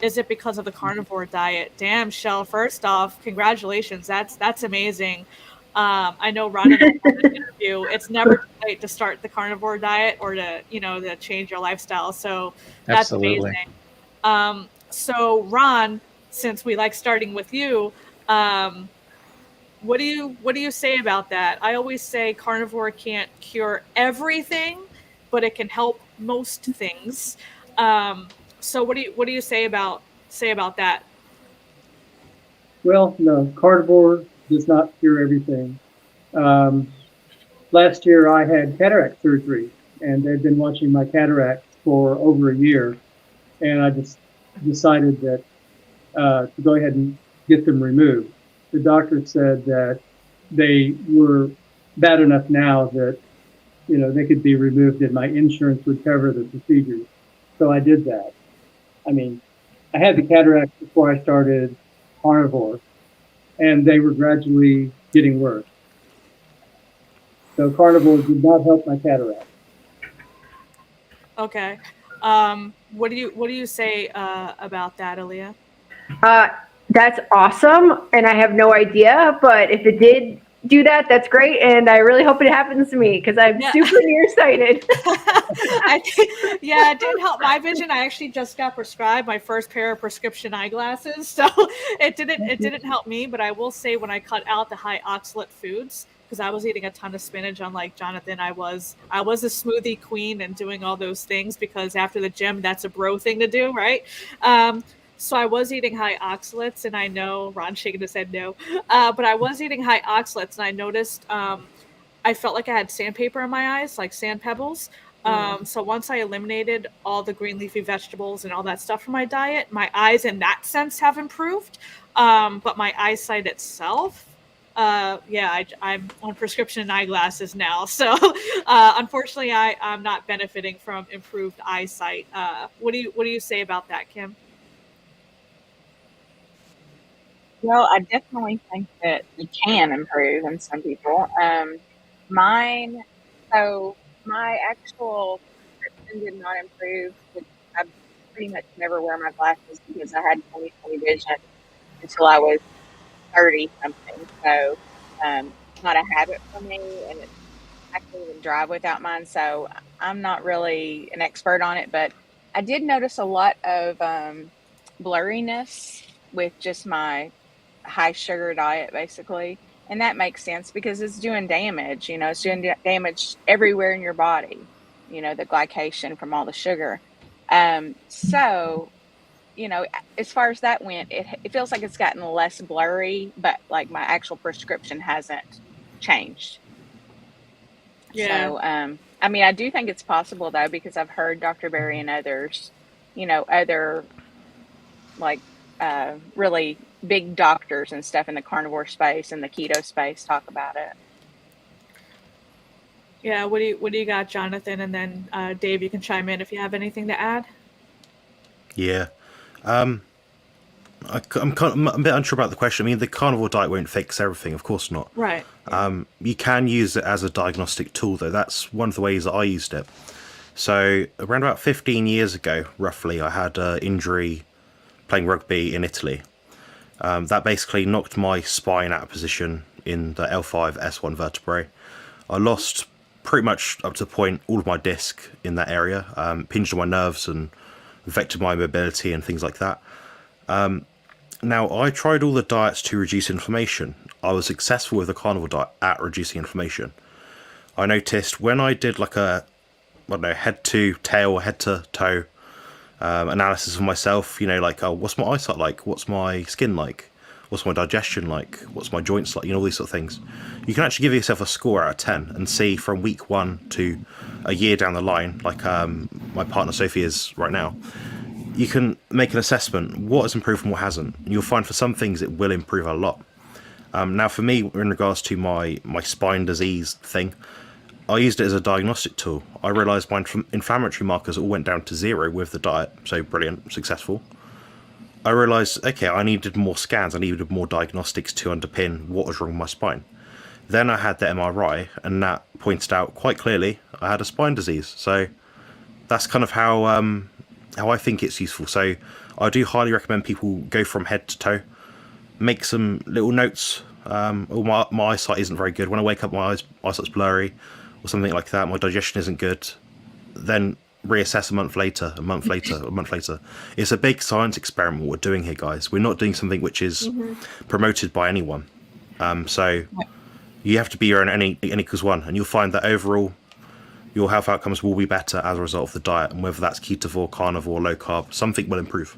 Is it because of the carnivore diet? Damn, Shell. First off, congratulations. That's amazing. I know Ron and I had an interview. It's never too late to start the carnivore diet or to change your lifestyle. So that's Absolutely. amazing. So Ron, since we like starting with you, what do you say about that? I always say carnivore can't cure everything, but it can help most things. So what do you say about that? Well, no, carnivore does not cure everything. Last year I had cataract surgery, and they'd been watching my cataracts for over a year, and I just decided that to go ahead and get them removed. The doctor said that they were bad enough now that they could be removed, and my insurance would cover the procedures. So I did that. I mean, I had the cataracts before I started carnivore, and they were gradually getting worse. So carnivore did not help my cataract. Okay. What do you say about that, Aaliyah? That's awesome, and I have no idea, but if it did do that, that's great, and I really hope it happens to me because I'm super nearsighted. Yeah, it didn't help my vision. I actually just got prescribed my first pair of prescription eyeglasses, so it didn't help me. But I will say, when I cut out the high oxalate foods, because I was eating a ton of spinach, unlike Jonathan, I was a smoothie queen and doing all those things because after the gym, that's a bro thing to do, right? So I was eating high oxalates, and I know Ron shaking his head no, but I was eating high oxalates, and I noticed I felt like I had sandpaper in my eyes, like sand pebbles. So once I eliminated all the green leafy vegetables and all that stuff from my diet, my eyes in that sense have improved. But my eyesight itself I'm on prescription eyeglasses now, so unfortunately, I'm not benefiting from improved eyesight. What do you say about that, Kim? Well, I definitely think that it can improve in some people. Mine, so my actual prescription did not improve. I pretty much never wear my glasses because I had 20/20 vision until I was 30 something. So, it's not a habit for me, and I can't even drive without mine. So I'm not really an expert on it, but I did notice a lot of blurriness with just my high sugar diet, basically. And that makes sense because it's doing damage. It's doing damage everywhere in your body. The glycation from all the sugar. So as far as that went, it feels like it's gotten less blurry, but like my actual prescription hasn't changed. Yeah. So, I mean, I do think it's possible though, because I've heard Dr. Berry and others, other like really big doctors and stuff in the carnivore space and the keto space talk about it. Yeah. What do you got, Jonathan? And then Dave, you can chime in if you have anything to add. Yeah. I'm a bit unsure about the question. I mean, the carnivore diet won't fix everything, of course not. Right. You can use it as a diagnostic tool, though. That's one of the ways that I used it. So around about 15 years ago, roughly, I had an injury playing rugby in Italy. That basically knocked my spine out of position in the L5, S1 vertebrae. I lost pretty much up to the point all of my disc in that area, pinched on my nerves and affected my mobility and things like that. Now, I tried all the diets to reduce inflammation. I was successful with the carnivore diet at reducing inflammation. I noticed when I did like head to tail, head to toe analysis of myself, like, oh, what's my eyesight like? What's my skin like? What's my digestion like? What's my joints like? All these sort of things. You can actually give yourself a score out of 10 and see from week 1 to a year down the line, like my partner Sophie is right now. You can make an assessment, what has improved and what hasn't. And you'll find for some things it will improve a lot. Now for me, in regards to my spine disease thing, I used it as a diagnostic tool. I realised my inflammatory markers all went down to 0 with the diet, so brilliant, successful. I realised, okay, I needed more scans, I needed more diagnostics to underpin what was wrong with my spine. Then I had the MRI, and that pointed out quite clearly I had a spine disease. So that's kind of how I think it's useful. So I do highly recommend people go from head to toe, make some little notes. My eyesight isn't very good. When I wake up, my eyesight's blurry or something like that. My digestion isn't good. Then reassess a month later, a month later, a month later. It's a big science experiment what we're doing here, guys. We're not doing something which is promoted by anyone. So you have to be your own N equals 1, and you'll find that overall your health outcomes will be better as a result of the diet, and whether that's ketovore, carnivore, low carb, something will improve.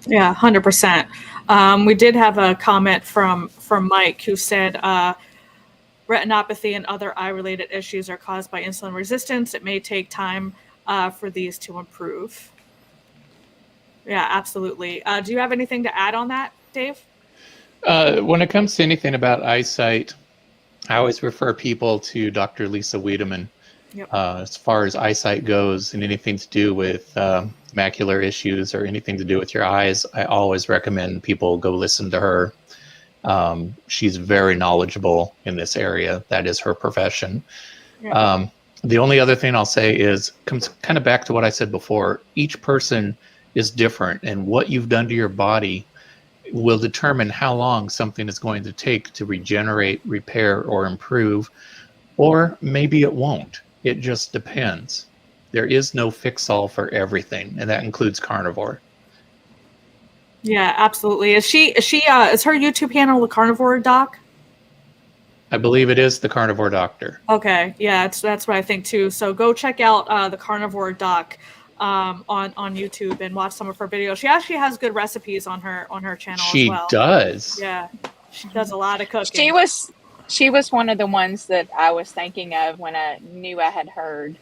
Yeah, 100%. We did have a comment from Mike who said retinopathy and other eye-related issues are caused by insulin resistance. It may take time for these to improve. Yeah, absolutely. Do you have anything to add on that, Dave? When it comes to anything about eyesight, I always refer people to Dr. Lisa Wiedemann. Yep. As far as eyesight goes and anything to do with macular issues or anything to do with your eyes, I always recommend people go listen to her. She's very knowledgeable in this area. That is her profession. Yeah. The only other thing I'll say is comes kind of back to what I said before. Each person is different, and what you've done to your body will determine how long something is going to take to regenerate, repair, or improve, or maybe it won't. It just depends. There is no fix-all for everything, and that includes carnivore. Yeah, absolutely. Is her YouTube channel the Carnivore Doc? I believe it is the Carnivore Doctor. Okay, yeah, that's what I think too. So go check out the Carnivore Doc on YouTube and watch some of her videos. She actually has good recipes on her channel as well. She does. Yeah, she does a lot of cooking. She was one of the ones that I was thinking of when I knew I had heard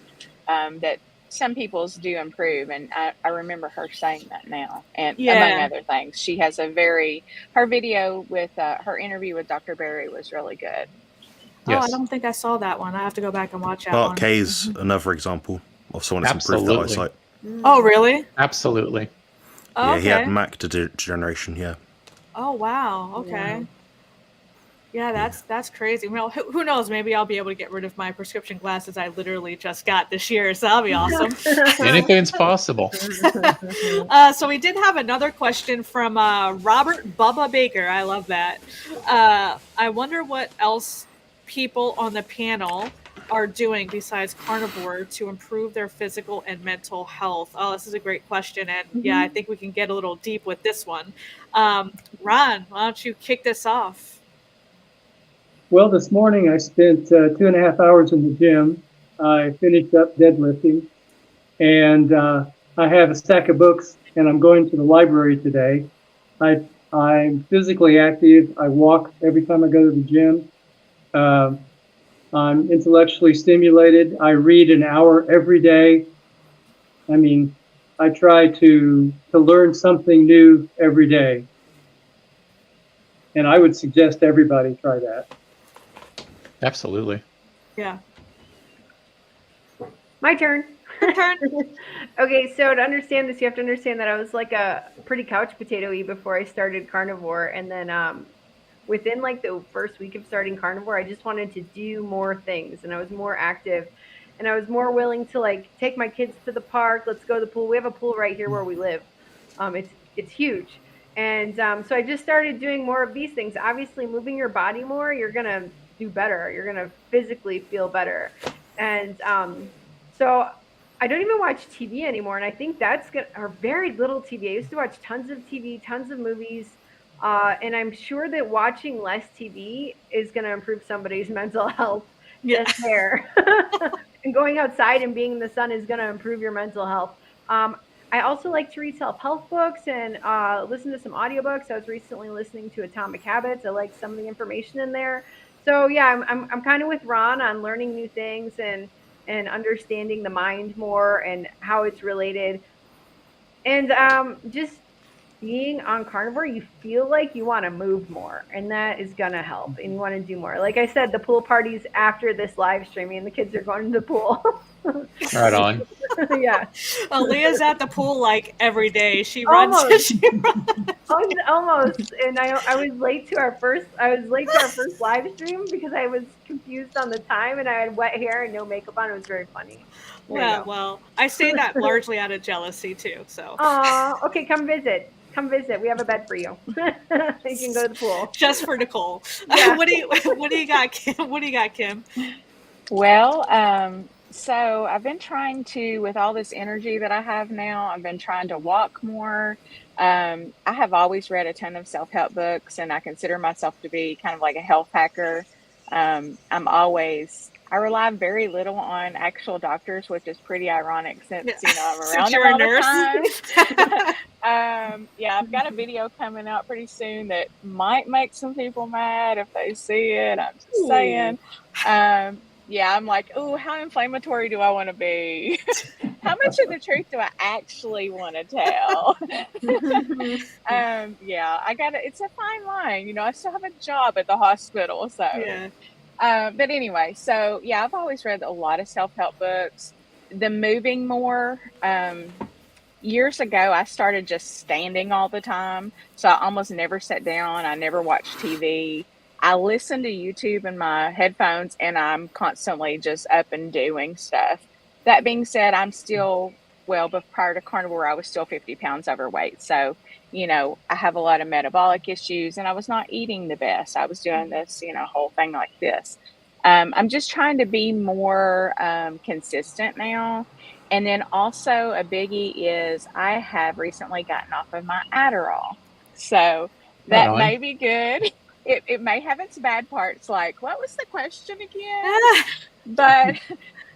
that some people's do improve, and I remember her saying that now, and among Yeah. other things, she has her video with her interview with Dr. Berry was really good. Oh, I Yes, don't think I saw that one. I have to go back and watch that Bart one. Kay's another example of someone that's improved their Absolutely. eyesight. Oh, really? absolutely. Oh, Yeah, he had okay. macular degeneration. Yeah. Oh, wow. Okay. Wow. Yeah, that's crazy. Well, who knows? Maybe I'll be able to get rid of my prescription glasses I literally just got this year. So that'll be awesome. Anything's possible. So we did have another question from Robert Bubba Baker. I love that. I wonder what else people on the panel are doing besides carnivore to improve their physical and mental health. Oh, this is a great question. And yeah, I think we can get a little deep with this one. Ron, why don't you kick this off? Well, this morning I spent 2.5 hours in the gym. I finished up deadlifting, and I have a stack of books, and I'm going to the library today. I'm physically active. I walk every time I go to the gym. I'm intellectually stimulated. I read an hour every day. I mean, I try to learn something new every day, and I would suggest everybody try that. Absolutely. Yeah. My turn. Your turn. Okay, so to understand this, you have to understand that I was like a pretty couch potato-y before I started carnivore, and then within like the first week of starting carnivore, I just wanted to do more things, and I was more active, and I was more willing to like take my kids to the park. Let's go to the pool. We have a pool right here where we live. It's huge, and so I just started doing more of these things. Obviously, moving your body more, you're gonna do better. You're gonna physically feel better, and so I don't even watch TV anymore, and I think that's good. Or very little TV. I used to watch tons of TV, tons of movies, and I'm sure that watching less TV is going to improve somebody's mental health. Yeah. Just there, and going outside and being in the sun is going to improve your mental health. I also like to read self-help books and listen to some audiobooks. I was recently listening to Atomic Habits. I like some of the information in there. So yeah, I'm kind of with Ron on learning new things and understanding the mind more and how it's related. And just being on carnivore, you feel like you want to move more, and that is going to help. And you want to do more. Like I said, the pool parties after this live streaming, and the kids are going to the pool. Right on. Yeah. Leah's at the pool like every day. She runs. Almost. Almost. And I was late to our first live stream because I was confused on the time and I had wet hair and no makeup on. It was very funny. Well, I say that largely out of jealousy too. So. Okay, come visit. Come visit. We have a bed for you. You can go to the pool. Just for Nicole. Yeah. What do you got, Kim? What do you got, Kim? Well, so I've been trying to, with all this energy that I have now, I've been trying to walk more. I have always read a ton of self-help books, and I consider myself to be kind of like a health hacker. I rely very little on actual doctors, which is pretty ironic since, I'm around them all the time. Yeah, I've got a video coming out pretty soon that might make some people mad if they see it. I'm just saying. Yeah, I'm like, ooh, how inflammatory do I want to be? How much of the truth do I actually want to tell? Yeah, it's a fine line. I still have a job at the hospital. So, Yeah. But anyway, so yeah, I've always read a lot of self-help books. The moving more, years ago, I started just standing all the time. So I almost never sat down. I never watched TV. I listen to YouTube in my headphones, and I'm constantly just up and doing stuff. That being said, I'm still, but prior to carnivore, I was still 50 pounds overweight. So, I have a lot of metabolic issues, and I was not eating the best. I was doing this, whole thing like this. I'm just trying to be more consistent now. And then also a biggie is I have recently gotten off of my Adderall. So that may be good. It may have its bad parts, like, what was the question again? But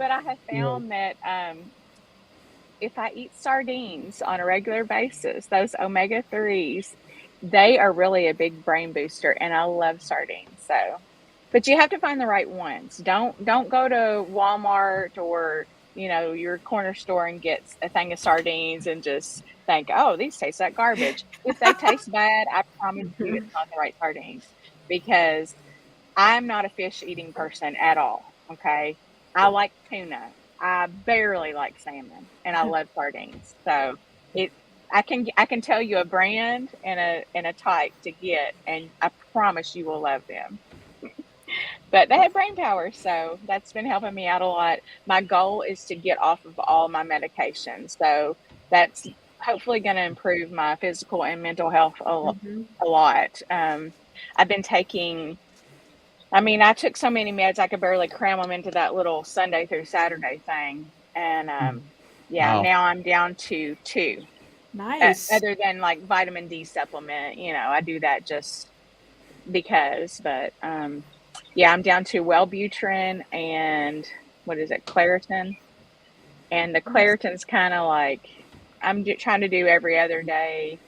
I have found that if I eat sardines on a regular basis, those omega-3s, they are really a big brain booster, and I love sardines. So, but you have to find the right ones. Don't go to Walmart or your corner store and get a thing of sardines and just think, oh, these taste like garbage. If they taste bad, I promise you it's not the right sardines, because I'm not a fish eating person at all. Okay. I like tuna. I barely like salmon, and I love sardines. So I can tell you a brand and a type to get, and I promise you will love them. But they have brain power, so that's been helping me out a lot. My goal is to get off of all my medications, so that's hopefully going to improve my physical and mental health a lot. I've been taking. I mean, I took so many meds I could barely cram them into that little Sunday through Saturday thing, and Wow. now I'm down to 2. Nice. Other than like vitamin D supplement, I do that just because. But I'm down to Wellbutrin and what is it, Claritin, and the Claritin's kind of like I'm trying to do every other day.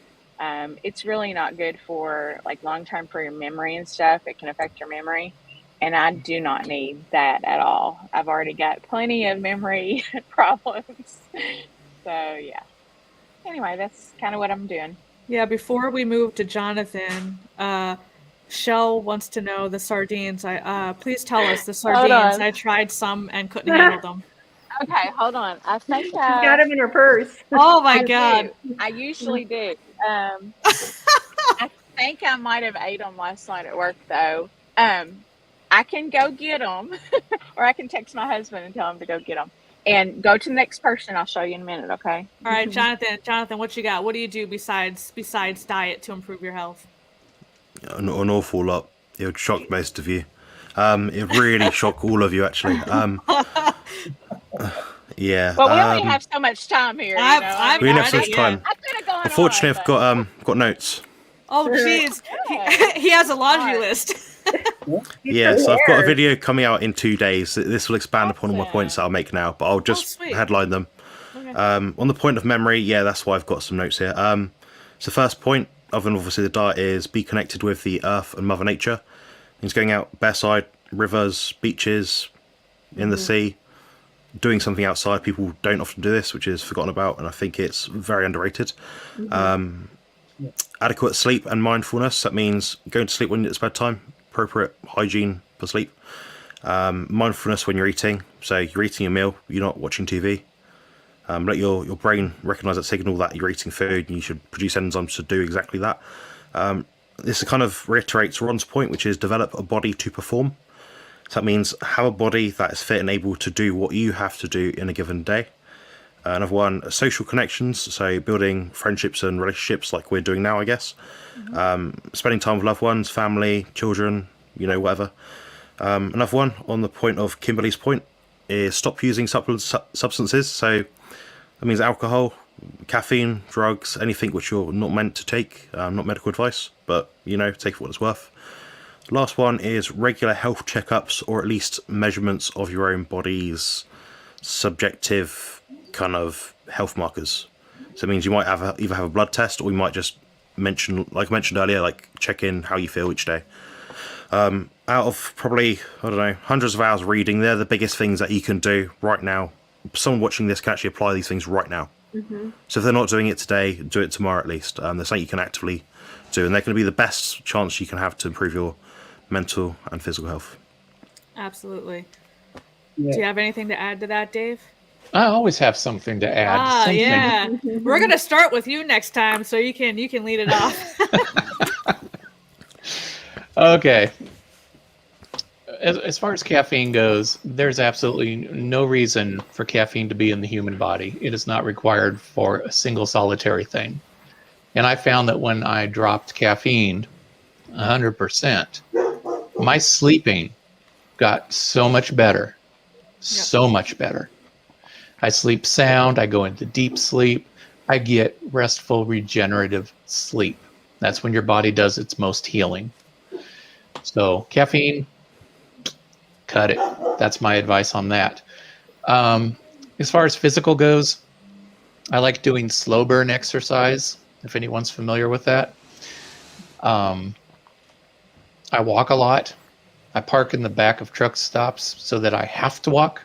It's really not good for like long term for your memory and stuff. It can affect your memory, and I do not need that at all. I've already got plenty of memory problems. So yeah. Anyway, that's kind of what I'm doing. Yeah, before we move to Jonathan, Shell wants to know the sardines. Please tell us the Hold sardines. on. I tried some and couldn't handle them. Okay, hold on. I think She's got them in her purse. Oh my I God. do. I usually do. I think I might have ate them last night at work though. I can go get them, or I can text my husband and tell him to go get them. And go to the next person. I'll show you in a minute. Okay. All right, Jonathan, what you got? What do you do besides diet to improve your health? An awful lot. It would shock most of you. It would really shock all of you, actually. Yeah. Well, we only have so much time here. We only have so much time. I could have gone Unfortunately, on, I've got notes. Oh, jeez. He has a laundry list. Yeah, so I've got a video coming out in 2 days. This will expand upon all my points that I'll make now, but I'll just headline them. Okay. On the point of memory, yeah, that's why I've got some notes here. So first point, other than obviously the diet, is be connected with the earth and Mother Nature. Means going out bareside, rivers, beaches, in the sea, doing something outside. People don't often do this, which is forgotten about, and I think it's very underrated. Adequate sleep and mindfulness. That means going to sleep when it's bedtime, appropriate hygiene for sleep. Mindfulness when you're eating. So you're eating your meal, you're not watching TV. Let your brain recognise that signal that you're eating food, and you should produce enzymes to do exactly that. This kind of reiterates Ron's point, which is develop a body to perform. So that means have a body that is fit and able to do what you have to do in a given day. Another one, social connections, so building friendships and relationships like we're doing now, I guess. Spending time with loved ones, family, children, whatever. Another one, on the point of Kimberly's point, is stop using substances. So that means alcohol, caffeine, drugs, anything which you're not meant to take. Not medical advice, but, take it for what it's worth. Last one is regular health checkups, or at least measurements of your own body's subjective kind of health markers. So it means you might either have a blood test, or you might just mention, like I mentioned earlier, like check in how you feel each day. Out of probably, I don't know, hundreds of hours of reading, they're the biggest things that you can do right now. Someone watching this can actually apply these things right now. So if they're not doing it today, do it tomorrow at least. There's something you can actively do, and they're going to be the best chance you can have to improve your mental and physical health. Absolutely. Yeah. Do you have anything to add to that, Dave? I always have something to add. Yeah. We're gonna start with you next time, so you can lead it off. Okay. As far as caffeine goes, there's absolutely no reason for caffeine to be in the human body. It is not required for a single solitary thing. And I found that when I dropped caffeine 100%, my sleeping got so much better. So much better. I sleep sound. I go into deep sleep. I get restful, regenerative sleep. That's when your body does its most healing. So caffeine, cut it. That's my advice on that. As far as physical goes, I like doing slow burn exercise, if anyone's familiar with that. I walk a lot. I park in the back of truck stops so that I have to walk.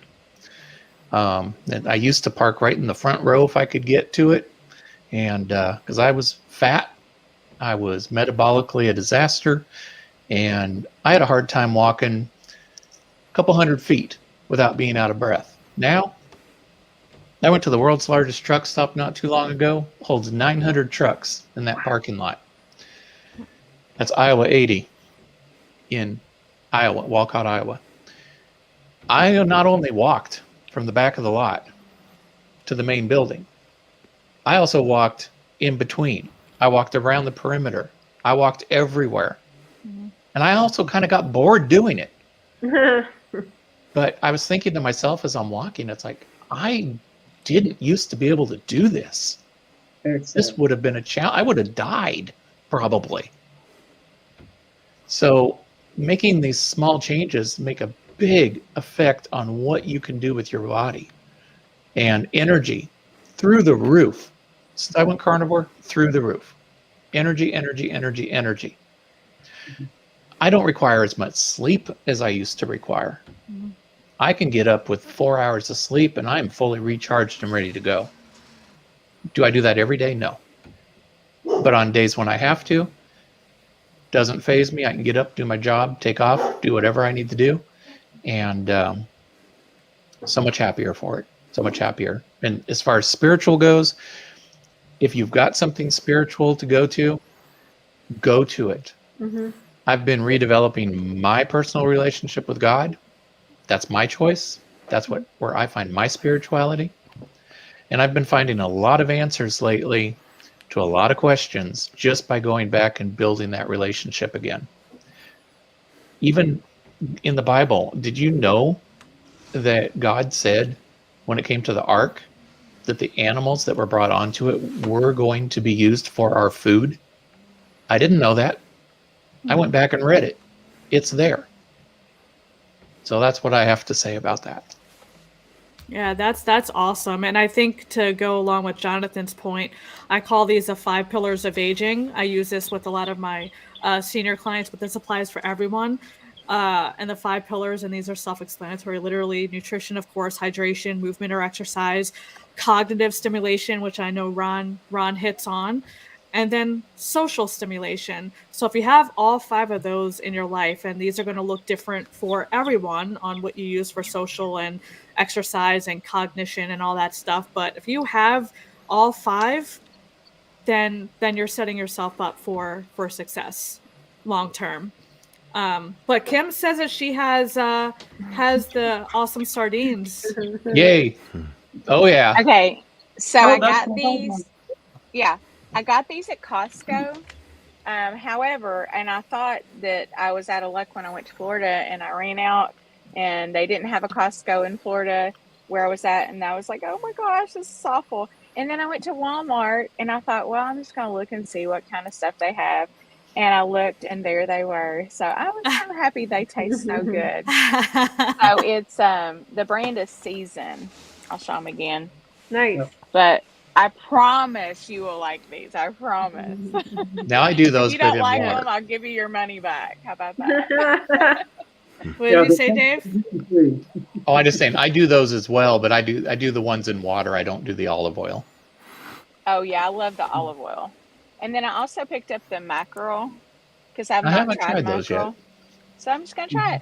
And I used to park right in the front row if I could get to it. And because I was fat, I was metabolically a disaster, and I had a hard time walking a couple 100 feet without being out of breath. Now, I went to the world's largest truck stop not too long ago, holds 900 trucks in that parking lot. That's Iowa 80 in Iowa, Walcott, Iowa. I not only walked from the back of the lot to the main building, I also walked in between. I walked around the perimeter. I walked everywhere. And I also kind of got bored doing it. But I was thinking to myself as I'm walking, it's like, I didn't used to be able to do this. This would have been a challenge. I would have died, probably. So making these small changes make a big effect on what you can do with your body. And energy through the roof. Since I went carnivore, through the roof. Energy, energy, energy, energy. I don't require as much sleep as I used to require. I can get up with 4 hours of sleep and I'm fully recharged and ready to go. Do I do that every day? No. But on days when I have to, doesn't faze me. I can get up, do my job, take off, do whatever I need to do. And so much happier for it. So much happier. And as far as spiritual goes, if you've got something spiritual to go to it. I've been redeveloping my personal relationship with God. That's my choice. That's where I find my spirituality. And I've been finding a lot of answers lately to a lot of questions just by going back and building that relationship again. Even in the Bible, did you know that God said when it came to the ark that the animals that were brought onto it were going to be used for our food? I didn't know that. I went back and read it. It's there. So that's what I have to say about that. Yeah, that's awesome. And I think to go along with Jonathan's point, I call these the 5 pillars of aging. I use this with a lot of my senior clients, but this applies for everyone. And the 5 pillars, and these are self-explanatory, literally nutrition, of course, hydration, movement or exercise, cognitive stimulation, which I know Ron hits on, and then social stimulation. So if you have all 5 of those in your life, and these are going to look different for everyone on what you use for social and exercise and cognition and all that stuff. But if you have all 5, then you're setting yourself up for success long term. But Kim says that she has the awesome sardines. Yay. Oh yeah. Okay, so Oh, I that's got the these. one. Yeah, I got these at Costco. However, and I thought that I was out of luck when I went to Florida and I ran out and they didn't have a Costco in Florida where I was at. And I was like, oh my gosh, this is awful. And then I went to Walmart and I thought, well, I'm just going to look and see what kind of stuff they have. And I looked and there they were. So I was so happy they taste so good. So it's, the brand is Season. I'll show them again. Nice. But I promise you will like these. I promise. Now I do those, If you but don't in like water. them, I'll give you your money back. How about that? What did you say, Dave? Oh, I just saying I do those as well, but I do the ones in water. I don't do the olive oil. Oh yeah, I love the olive oil. And then I also picked up the mackerel because I've I not haven't tried tried those mackerel. yet. So I'm just gonna try it.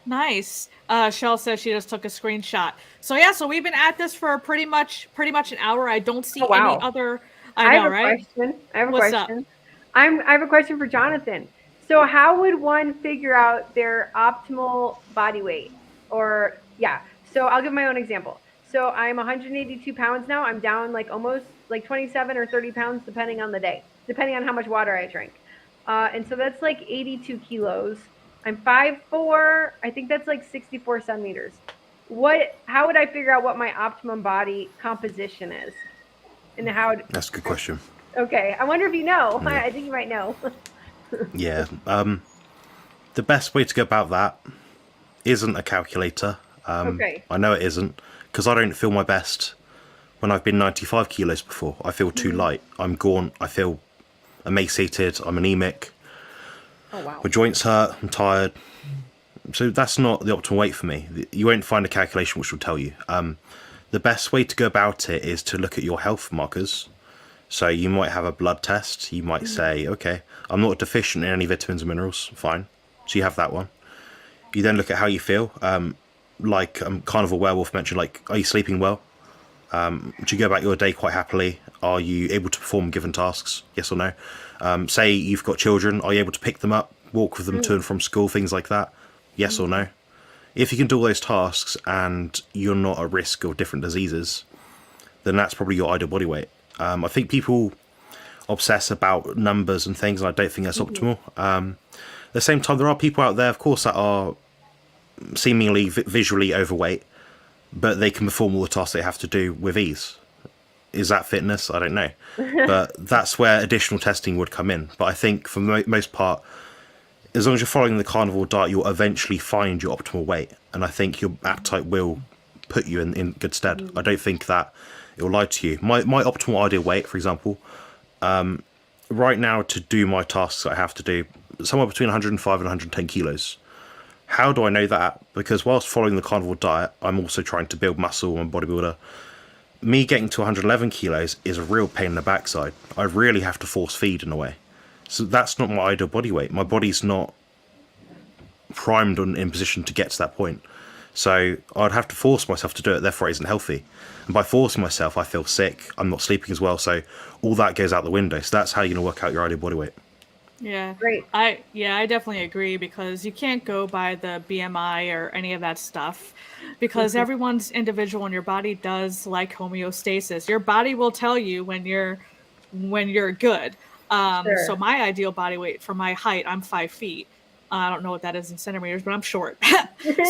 Nice. Shell says she just took a screenshot. So yeah, so we've been at this for pretty much an hour. I don't see Oh, wow. any other. I know, have a right? question. I have a What's up? question. I have a question for Jonathan. So how would one figure out their optimal body weight? Or yeah, so I'll give my own example. So I'm 182 pounds now. I'm down like almost like 27 or 30 pounds depending on the day, depending on how much water I drink. And so that's like 82 kilos. I'm 5'4". I think that's like 64 centimeters. How would I figure out what my optimum body composition is? And how? That's a good question. Okay, I wonder if you know. I think you might know. Yeah. The best way to go about that isn't a calculator. Okay. I know it isn't, because I don't feel my best when I've been 95 kilos before. I feel too light. I'm gaunt. I feel emaciated. I'm anemic. Oh wow. My joints hurt. I'm tired. So that's not the optimal weight for me. You won't find a calculation which will tell you. The best way to go about it is to look at your health markers. So you might have a blood test. You might say, okay, I'm not deficient in any vitamins and minerals. Fine. So you have that one. You then look at how you feel. Like Carnival Werewolf mentioned, like, are you sleeping well? Do you go about your day quite happily? Are you able to perform given tasks? Yes or no? Say you've got children. Are you able to pick them up, walk with them to and from school, things like that? Yes or no? If you can do all those tasks and you're not at risk of different diseases, then that's probably your ideal body weight. I think people obsess about numbers and things, and I don't think that's optimal. At the same time, there are people out there, of course, that are seemingly visually overweight, but they can perform all the tasks they have to do with ease. Is that fitness? I don't know. But that's where additional testing would come in. But I think for the most part, as long as you're following the carnivore diet, you'll eventually find your optimal weight. And I think your appetite will put you in good stead. I don't think that it will lie to you. My optimal ideal weight, for example, right now to do my tasks I have to do, somewhere between 105 and 110 kilos. How do I know that? Because whilst following the carnivore diet, I'm also trying to build muscle. I'm a bodybuilder. Me getting to 111 kilos is a real pain in the backside. I really have to force feed in a way. So that's not my ideal body weight. My body's not primed and in position to get to that point. So I'd have to force myself to do it, therefore it isn't healthy. And by forcing myself, I feel sick, I'm not sleeping as well, so all that goes out the window. So that's how you're going to work out your ideal body weight. Yeah. Great. I definitely agree, because you can't go by the BMI or any of that stuff, because everyone's individual and your body does like homeostasis. Your body will tell you when you're good. Sure. So my ideal body weight for my height, I'm 5 feet. I don't know what that is in centimeters, but I'm short.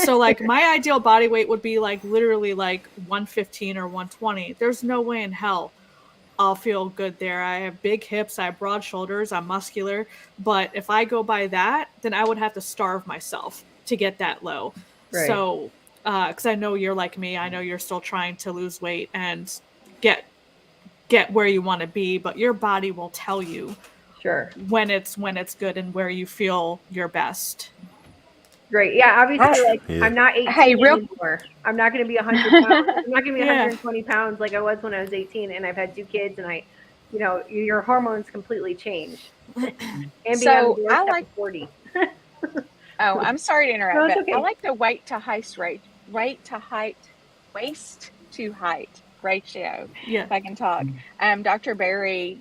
So like my ideal body weight would be like literally like 115 or 120. There's no way in hell I'll feel good there. I have big hips, I have broad shoulders, I'm muscular. But if I go by that, then I would have to starve myself to get that low. Right. So, because I know you're like me, I know you're still trying to lose weight and get where you want to be, but your body will tell you Sure. when it's good and where you feel your best. Great. Yeah, obviously, like, Yeah. I'm not 18 Hey, real- anymore. I'm not going to be 100 pounds. I'm not going to be Yeah. 120 pounds like I was when I was 18, and I've had 2 kids, and your hormones completely change. And being So, on the I doorstep like- of 40. Oh, I'm sorry to interrupt, No, it's but okay. I like the weight to height waist to height ratio. Yeah. If I can talk, Dr. Berry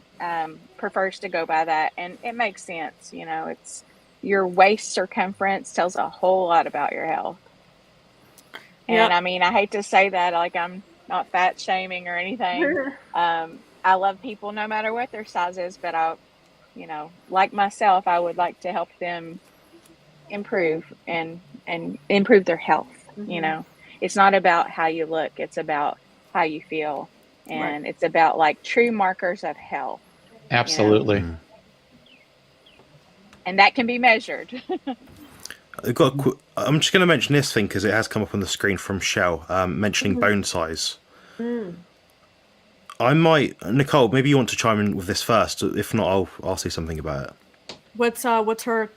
prefers to go by that, and it makes sense. You know, it's your waist circumference tells a whole lot about your health. And Yep. I mean, I hate to say that, like, I'm not fat shaming or anything. I love people no matter what their size is, but like myself, I would like to help them improve and improve their health. You know, it's not about how you look, it's about how you feel, and it's about like true markers of health. Absolutely. And that can be measured. I'm just going to mention this thing because it has come up on the screen from Shell, mentioning bone size. I might, Nicole, maybe you want to chime in with this first. If not, I'll say something about it. What's her?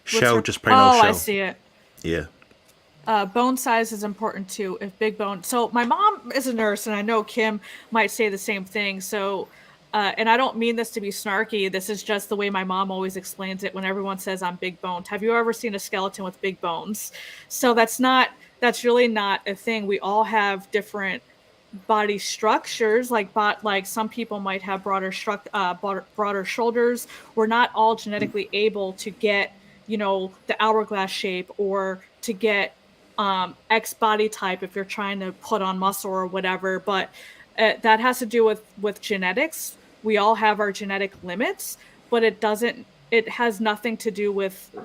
Shell, her- just plain old Oh, Shell. I see it. Yeah. Bone size is important too. If big bone, so my mom is a nurse, and I know Kim might say the same thing. So, and I don't mean this to be snarky. This is just the way my mom always explains it. When everyone says I'm big boned, have you ever seen a skeleton with big bones? So that's really not a thing. We all have different body structures. Like some people might have broader shoulders. We're not all genetically able to get the hourglass shape or to get X body type if you're trying to put on muscle or whatever. But that has to do with genetics. We all have our genetic limits, but it has nothing to do with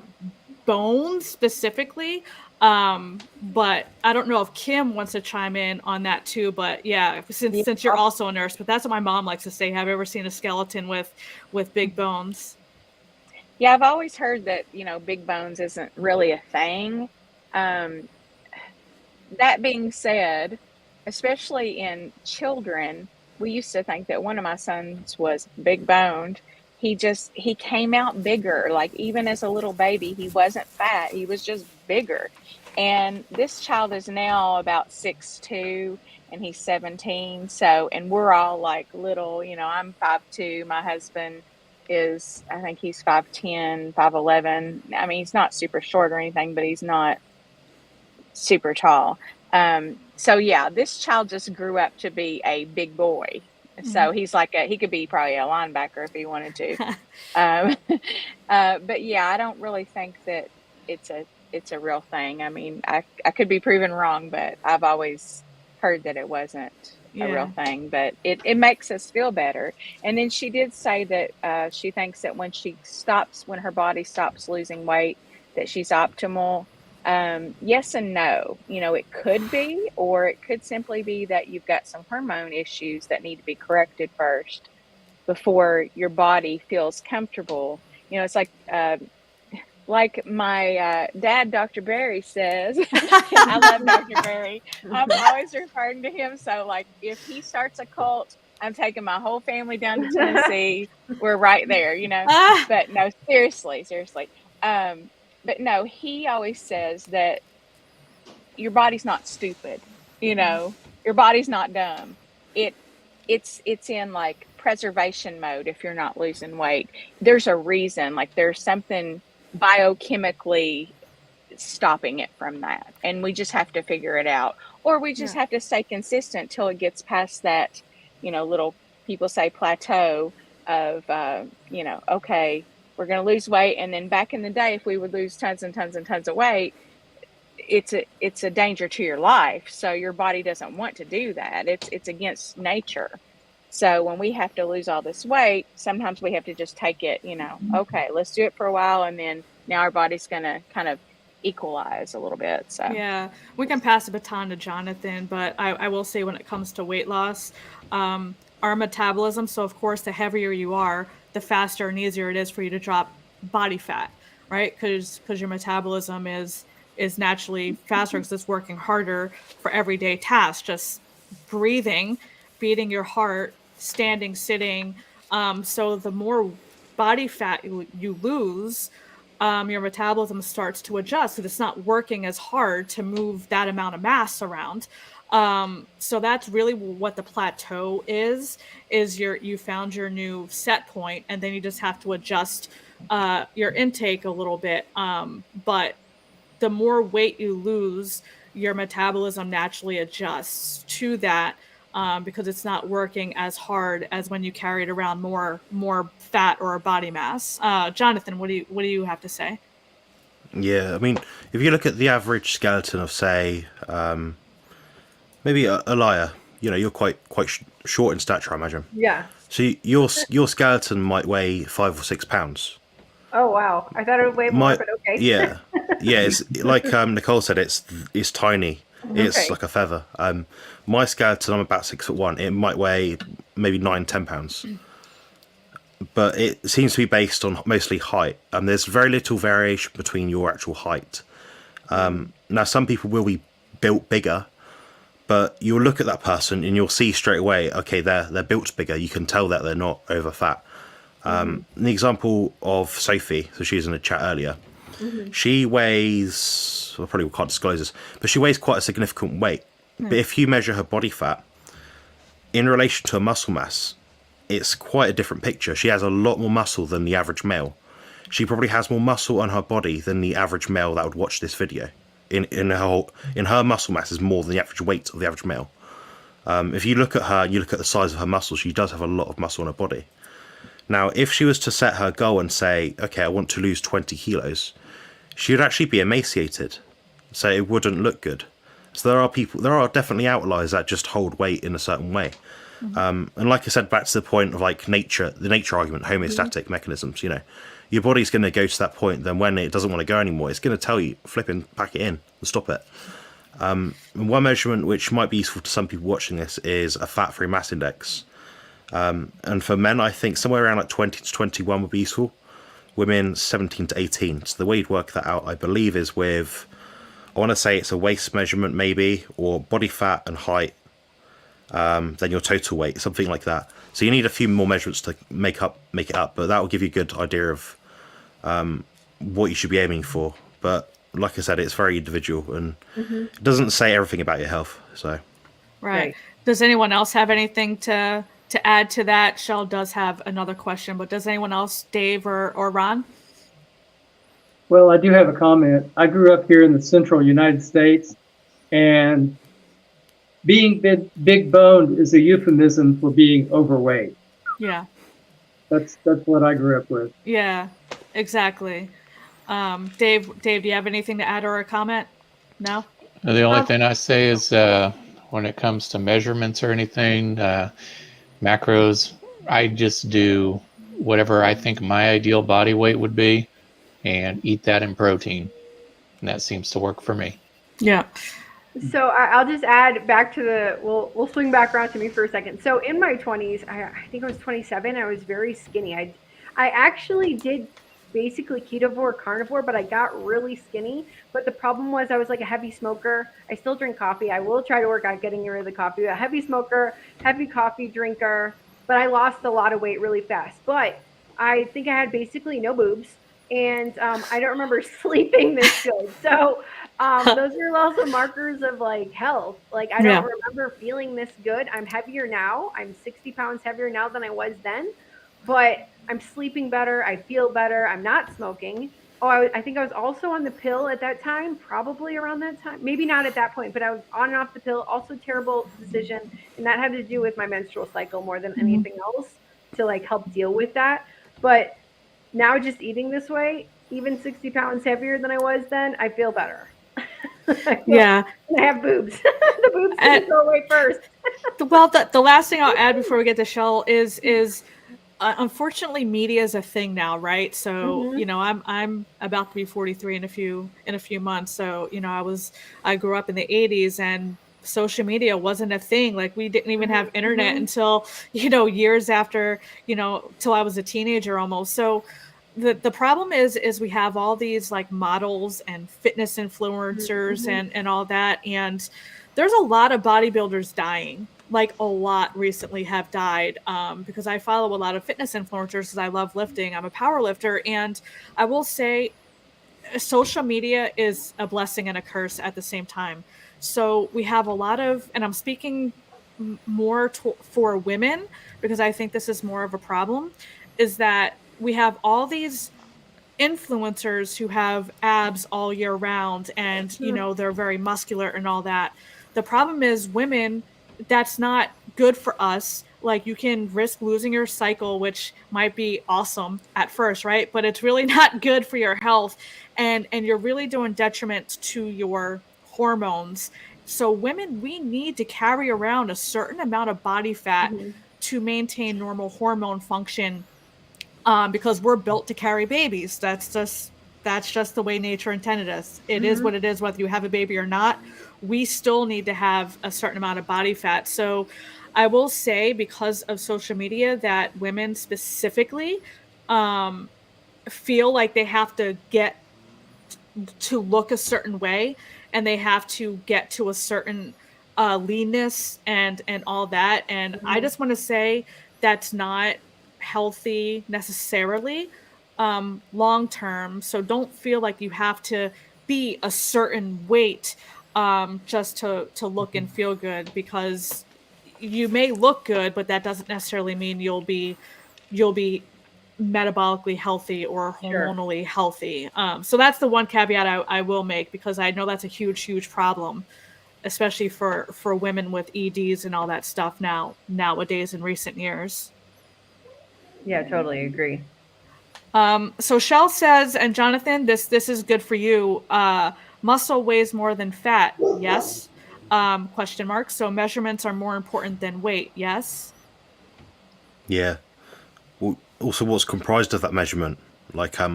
bones specifically. But I don't know if Kim wants to chime in on that too. But yeah, since you're also a nurse, but that's what my mom likes to say. Have you ever seen a skeleton with big bones? Yeah, I've always heard that, big bones isn't really a thing. That being said, especially in children, we used to think that one of my sons was big boned, he came out bigger. Like even as a little baby, he wasn't fat. He was just bigger. And this child is now about 6'2", and he's 17. So, and we're all like little, I'm 5'2". My husband is, I think he's 5'10", 5'11". I mean, he's not super short or anything, but he's not super tall. So yeah, this child just grew up to be a big boy. So he's like he could be probably a linebacker if he wanted to. But yeah, I don't really think that it's a real thing. I mean, I could be proven wrong, but I've always heard that it wasn't a real thing. But it makes us feel better. And then she did say that she thinks that when her body stops losing weight, that she's optimal. Yes and no. It could be, or it could simply be that you've got some hormone issues that need to be corrected first before your body feels comfortable. It's like my dad, Dr. Barry, says. I love Dr. Barry. I'm always referring to him. So like if he starts a cult, I'm taking my whole family down to Tennessee. We're right there, But no, seriously. But no, he always says that your body's not stupid, your body's not dumb. It's in like preservation mode if you're not losing weight. There's a reason, like there's something biochemically stopping it from that. And we just have to figure it out. Or we just have to stay consistent till it gets past that, little people say plateau of, okay, we're going to lose weight. And then back in the day, if we would lose tons and tons and tons of weight, it's a danger to your life. So your body doesn't want to do that. It's against nature. So when we have to lose all this weight, sometimes we have to just take it, okay, let's do it for a while. And then now our body's going to kind of equalize a little bit. So yeah, we can pass the baton to Jonathan, but I will say when it comes to weight loss, our metabolism. So of course, the heavier you are, the faster and easier it is for you to drop body fat, right? Because your metabolism is naturally faster because it's working harder for everyday tasks, just breathing, beating your heart, standing, sitting. So the more body fat you lose, your metabolism starts to adjust because it's not working as hard to move that amount of mass around. So that's really what the plateau is you found your new set point, and then you just have to adjust your intake a little bit. But the more weight you lose, your metabolism naturally adjusts to that, because it's not working as hard as when you carried around more fat or body mass. Jonathan, what do you have to say? Yeah, I mean, if you look at the average skeleton of, say, maybe Elia, you're quite short in stature, I imagine. Yeah. So your skeleton might weigh 5 or 6 pounds. Oh wow! I thought it would weigh more, but okay. Yeah. It's like Nicole said. It's tiny. It's like a feather. My skeleton, I'm about 6'1". It might weigh maybe 9-10 pounds. But it seems to be based on mostly height. There's very little variation between your actual height. Now, some people will be built bigger, but you'll look at that person and you'll see straight away, okay, they're built bigger. You can tell that they're not over fat. The example of Sophie, so she was in the chat earlier, she weighs, I probably can't disclose this, but she weighs quite a significant weight. But if you measure her body fat in relation to her muscle mass, it's quite a different picture. She has a lot more muscle than the average male. She probably has more muscle on her body than the average male that would watch this video. In her muscle mass is more than the average weight of the average male. If you look at her, you look at the size of her muscles, she does have a lot of muscle on her body. Now, if she was to set her goal and say, okay, I want to lose 20 kilos, she would actually be emaciated. So it wouldn't look good. So there are definitely outliers that just hold weight in a certain way. And like I said, back to the point of like the nature argument, homeostatic mechanisms, your body's going to go to that point, then when it doesn't want to go anymore, it's going to tell you, flipping, pack it in and stop it. And one measurement which might be useful to some people watching this is a fat-free mass index. And for men, I think somewhere around like 20 to 21 would be useful. Women, 17 to 18. So the way you'd work that out, I believe, is with, I want to say it's a waist measurement maybe, or body fat and height. than your total weight, something like that. So you need a few more measurements to make it up, but that will give you a good idea of what you should be aiming for. But like I said, it's very individual, and it doesn't say everything about your health. So Right. Does anyone else have anything to add to that? Shell does have another question, but does anyone else, Dave or Ron? Well, I do have a comment. I grew up here in the central United States, and being big boned is a euphemism for being overweight. Yeah. That's what I grew up with. Yeah, exactly. Dave, do you have anything to add or a comment? No? The only thing I say is when it comes to measurements or anything, macros, I just do whatever I think my ideal body weight would be and eat that in protein. And that seems to work for me. Yeah. So I'll just add back to we'll swing back around to me for a second. So in my 20s, I think I was 27, I was very skinny. I actually did basically ketovore, carnivore, but I got really skinny. But the problem was I was like a heavy smoker. I still drink coffee. I will try to work on getting rid of the coffee. A heavy smoker, heavy coffee drinker, but I lost a lot of weight really fast. But I think I had basically no boobs, and I don't remember sleeping this good. So those are also markers of like health. Like I don't remember feeling this good. I'm heavier now. I'm 60 pounds heavier now than I was then, but I'm sleeping better. I feel better. I'm not smoking. Oh, I think I was also on the pill at that time, probably around that time. Maybe not at that point, but I was on and off the pill. Also terrible decision. And that had to do with my menstrual cycle more than anything else to like help deal with that. But now just eating this way, even 60 pounds heavier than I was then, I feel better. Yeah. I have boobs. The boobs didn't go away first. Well, the last thing I'll add before we get to Shell is unfortunately media is a thing now, right? So you know, I'm about to be 43 in a few months. So you know, I grew up in the 80s, and social media wasn't a thing. Like we didn't even have internet until, you know, years after, you know, till I was a teenager almost. So the problem is we have all these like models and fitness influencers and all that, and there's a lot of bodybuilders dying. Like a lot recently have died because I follow a lot of fitness influencers because I love lifting. I'm a power lifter, and I will say social media is a blessing and a curse at the same time. So we have a lot of, and I'm speaking more for women because I think this is more of a problem, is that we have all these influencers who have abs all year round and, you know, they're very muscular and all that. The problem is women, that's not good for us. Like you can risk losing your cycle, which might be awesome at first, right? But it's really not good for your health, and you're really doing detriment to your hormones. So women, we need to carry around a certain amount of body fat to maintain normal hormone function, because we're built to carry babies. That's just the way nature intended us. It is what it is, whether you have a baby or not. We still need to have a certain amount of body fat. So I will say, because of social media, that women specifically feel like they have to get to look a certain way, and they have to get to a certain leanness and all that. And I just want to say that's not healthy necessarily long term. So don't feel like you have to be a certain weight just to look and feel good, because you may look good, but that doesn't necessarily mean you'll be metabolically healthy or hormonally healthy. So that's the one caveat I will make, because I know that's a huge problem, especially for women with EDs and all that stuff nowadays in recent years. Yeah, totally agree. So Shell says, and Jonathan, this is good for you. Muscle weighs more than fat. Yes. Question mark. So measurements are more important than weight. Yes. Yeah. Well, also, what's comprised of that measurement? Like, I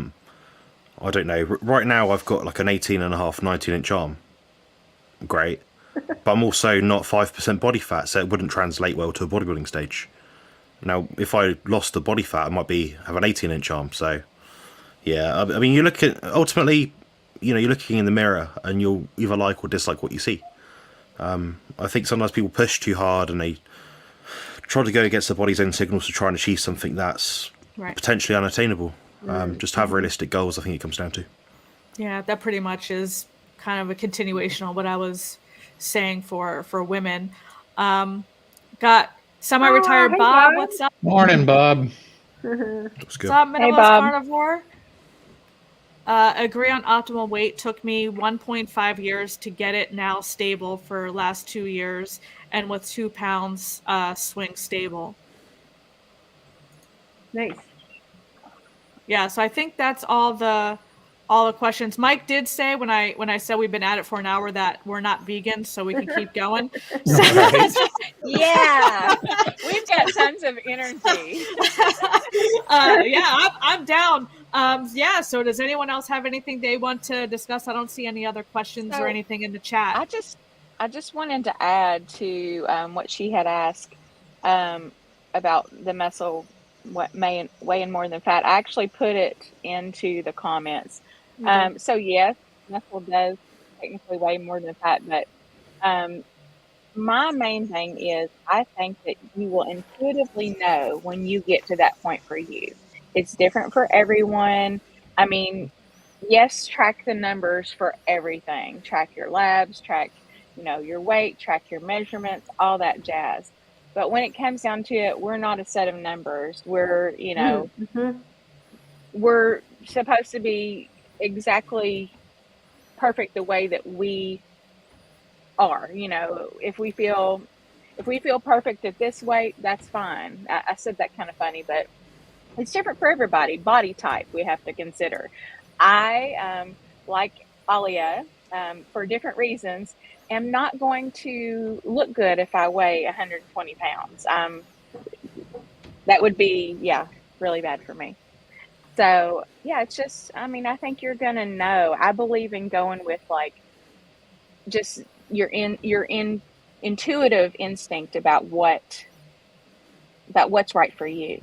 don't know. Right now, I've got like an 18.5, 19-inch arm. Great. But I'm also not 5% body fat, so it wouldn't translate well to a bodybuilding stage. Now, if I lost the body fat, I might have an 18-inch arm. So, yeah. I mean, you look at, ultimately, you know, you're looking in the mirror and you'll either like or dislike what you see. I think sometimes people push too hard and they try to go against their body's own signals to try and achieve something that's potentially unattainable. Just have realistic goals, I think it comes down to. Yeah, that pretty much is kind of a continuation on what I was saying for women. Got semi-retired hey, Bob. Bob. What's up? Morning, Bob. That's good. What's up, Hey, minimalist Bob. carnivore? Agree on optimal weight. Took me 1.5 years to get it now stable for last 2 years, and with 2 pounds swing stable. Nice. Yeah, so I think that's all the questions. Mike did say when I said we've been at it for an hour that we're not vegan, so we can keep going. Right. Yeah, we've got tons of energy. Yeah, I'm down. Yeah. So does anyone else have anything they want to discuss? I don't see any other questions or anything in the chat. I just wanted to add to what she had asked about the muscle weighing more than fat. I actually put it into the comments. So yes, muscle does technically weigh more than fat, but my main thing is I think that you will intuitively know when you get to that point for you. It's different for everyone. I mean, yes, track the numbers for everything. Track your labs, track, your weight, track your measurements, all that jazz. But when it comes down to it, we're not a set of numbers. We're, we're supposed to be exactly perfect the way that we are. If we feel perfect at this weight, that's fine. I said that kind of funny, but it's different for everybody. Body type we have to consider. I like Alia for different reasons am not going to look good if I weigh 120 pounds. That would be really bad for me. So it's just, I think you're gonna know. I believe in going with just your intuitive instinct about what's right for you.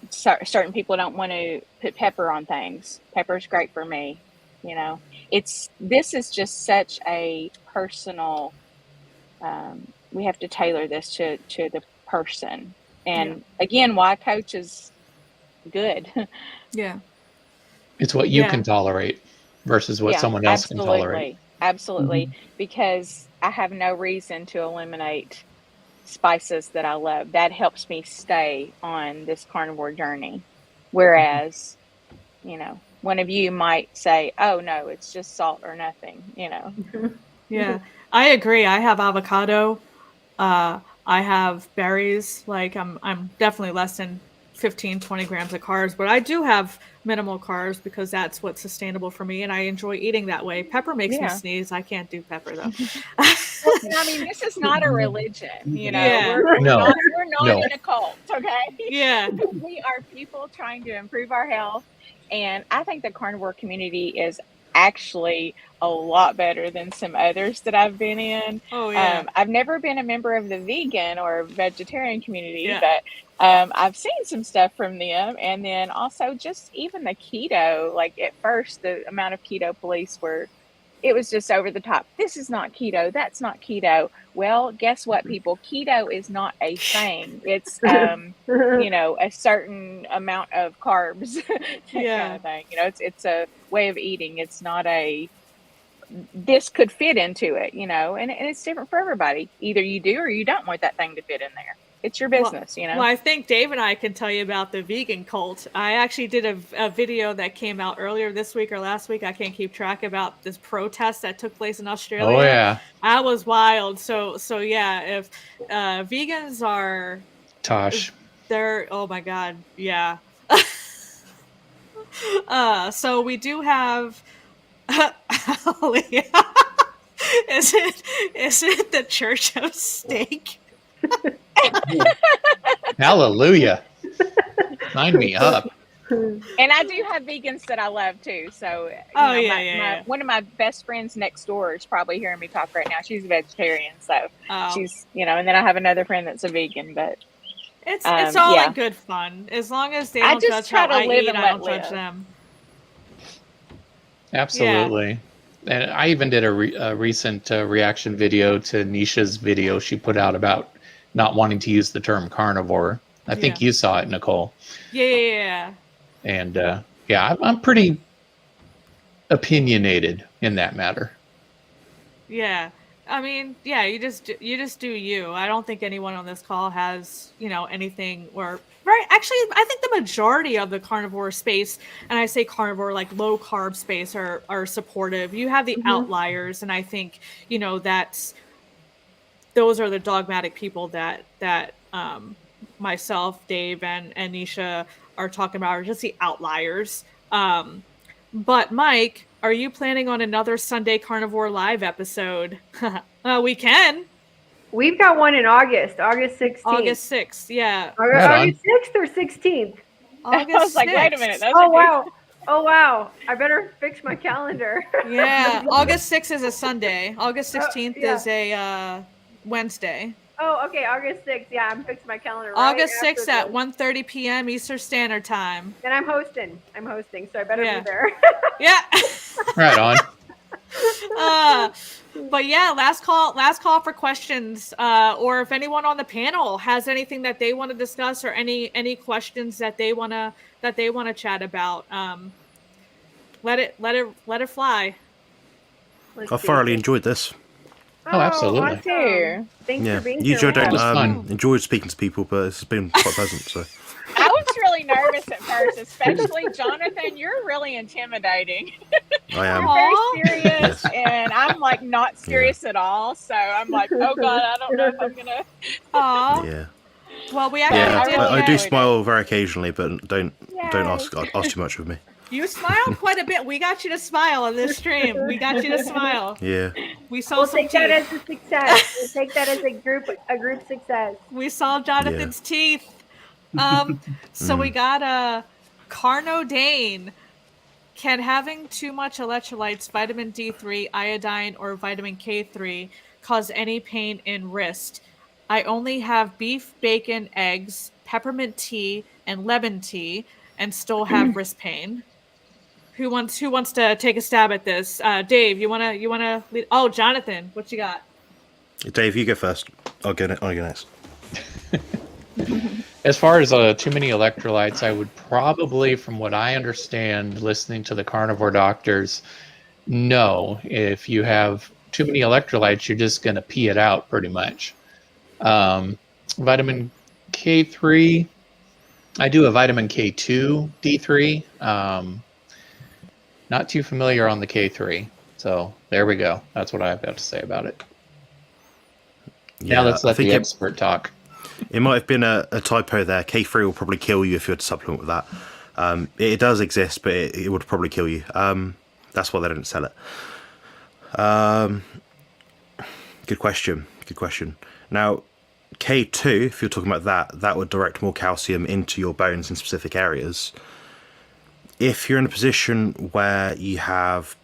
Certain people don't want to put pepper on things. Pepper's great for me. This is just such a personal. We have to tailor this to the person, and again, why coach is good. Yeah. It's what you can tolerate versus what someone else can tolerate. Absolutely. Because I have no reason to eliminate spices that I love. That helps me stay on this carnivore journey. Whereas, one of you might say, oh no, it's just salt or nothing, Yeah, I agree. I have avocado. I have berries. Like I'm definitely less than 15, 20 grams of carbs, but I do have minimal carbs because that's what's sustainable for me, and I enjoy eating that way. Pepper makes me sneeze. I can't do pepper though. This is not a religion, Yeah. We're not No. in a cult, okay? Yeah. We are people trying to improve our health, and I think the carnivore community is actually a lot better than some others that I've been in. Oh yeah. I've never been a member of the vegan or vegetarian community, Yeah. but I've seen some stuff from them, and then also just even the keto. Like at first, the amount of keto police it was just over the top. This is not keto. That's not keto. Well, guess what, people? Keto is not a thing. It's, a certain amount of carbs kind of thing. It's a way of eating. It's not this could fit into it, and it's different for everybody. Either you do or you don't want that thing to fit in there. It's your business, Well, I think Dave and I can tell you about the vegan cult. I actually did a video that came out earlier this week or last week. I can't keep track about this protest that took place in Australia. Oh yeah, that was wild. So yeah, if vegans are Tosh, they're oh my god, yeah. So we do have. Is it the Church of Steak? hallelujah! Sign me up. And I do have vegans that I love too. So, one of my best friends next door is probably hearing me talk right now. She's a vegetarian, so she's, and then I have another friend that's a vegan. But it's all in good fun as long as they don't judge how I eat. I don't judge them. Absolutely. And I even did a recent reaction video to Nisha's video she put out about not wanting to use the term carnivore. I think you saw it, Nicole. Yeah. And yeah, I'm pretty opinionated in that matter. Yeah. I mean, yeah, you just do you. I don't think anyone on this call has, anything or actually, I think the majority of the carnivore space, and I say carnivore like low carb space, are supportive. You have the outliers, and I think, those are the dogmatic people that myself, Dave, and Nisha are talking about, are just the outliers. But Mike, are you planning on another Sunday Carnivore Live episode? We can. We've got one in August 16th. August 6th, yeah. August 6th or 16th? August I was like, 6th. wait a minute. Oh, wow. I better fix my calendar. Yeah, August 6th is a Sunday. August 16th is a Wednesday. Oh, okay, August 6th. Yeah, I'm fixing my calendar. August 6th at 1:30 p.m. Eastern Standard Time. And I'm hosting, so I better be there. Yeah. Right on. But yeah, last call for questions. Or if anyone on the panel has anything that they want to discuss, or any questions that they wanna chat about, let it fly. I thoroughly enjoyed this. Oh, absolutely. Awesome. Thanks for being here. Usually I It was fun. don't enjoy speaking to people, but it's been quite pleasant. So I was really nervous at first, especially Jonathan. You're really intimidating. I am. You're very serious, and I'm like not serious at all. So I'm like, oh god, I don't know if I'm gonna. Aw. Yeah. Well, we actually I do enjoyed smile very occasionally, but don't ask too much of me. You smiled quite a bit. We got you to smile on this stream. We got you to smile. Yeah. We saw We'll some take that teeth. as a success. We'll take that as a group success. We saw Jonathan's teeth. So we got Carno Dane. Can having too much electrolytes, vitamin D3, iodine, or vitamin K3 cause any pain in wrist? I only have beef, bacon, eggs, peppermint tea, and lemon tea, and still have wrist pain. Who wants to take a stab at this? Dave, you wanna lead? Oh, Jonathan, what you got? Dave, you go first. I'll go next. As far as too many electrolytes, I would probably, from what I understand, listening to the carnivore doctors, no. If you have too many electrolytes, you're just going to pee it out pretty much. Vitamin K3, I do a vitamin K2 D3. Not too familiar on the K3. So there we go. That's what I've got to say about it. Yeah, now let's let the expert talk. It might have been a typo there. K3 will probably kill you if you had to supplement with that. It does exist, but it would probably kill you. That's why they don't sell it. Good question. Now, K2, if you're talking about that would direct more calcium into your bones in specific areas. If you're in a position where you have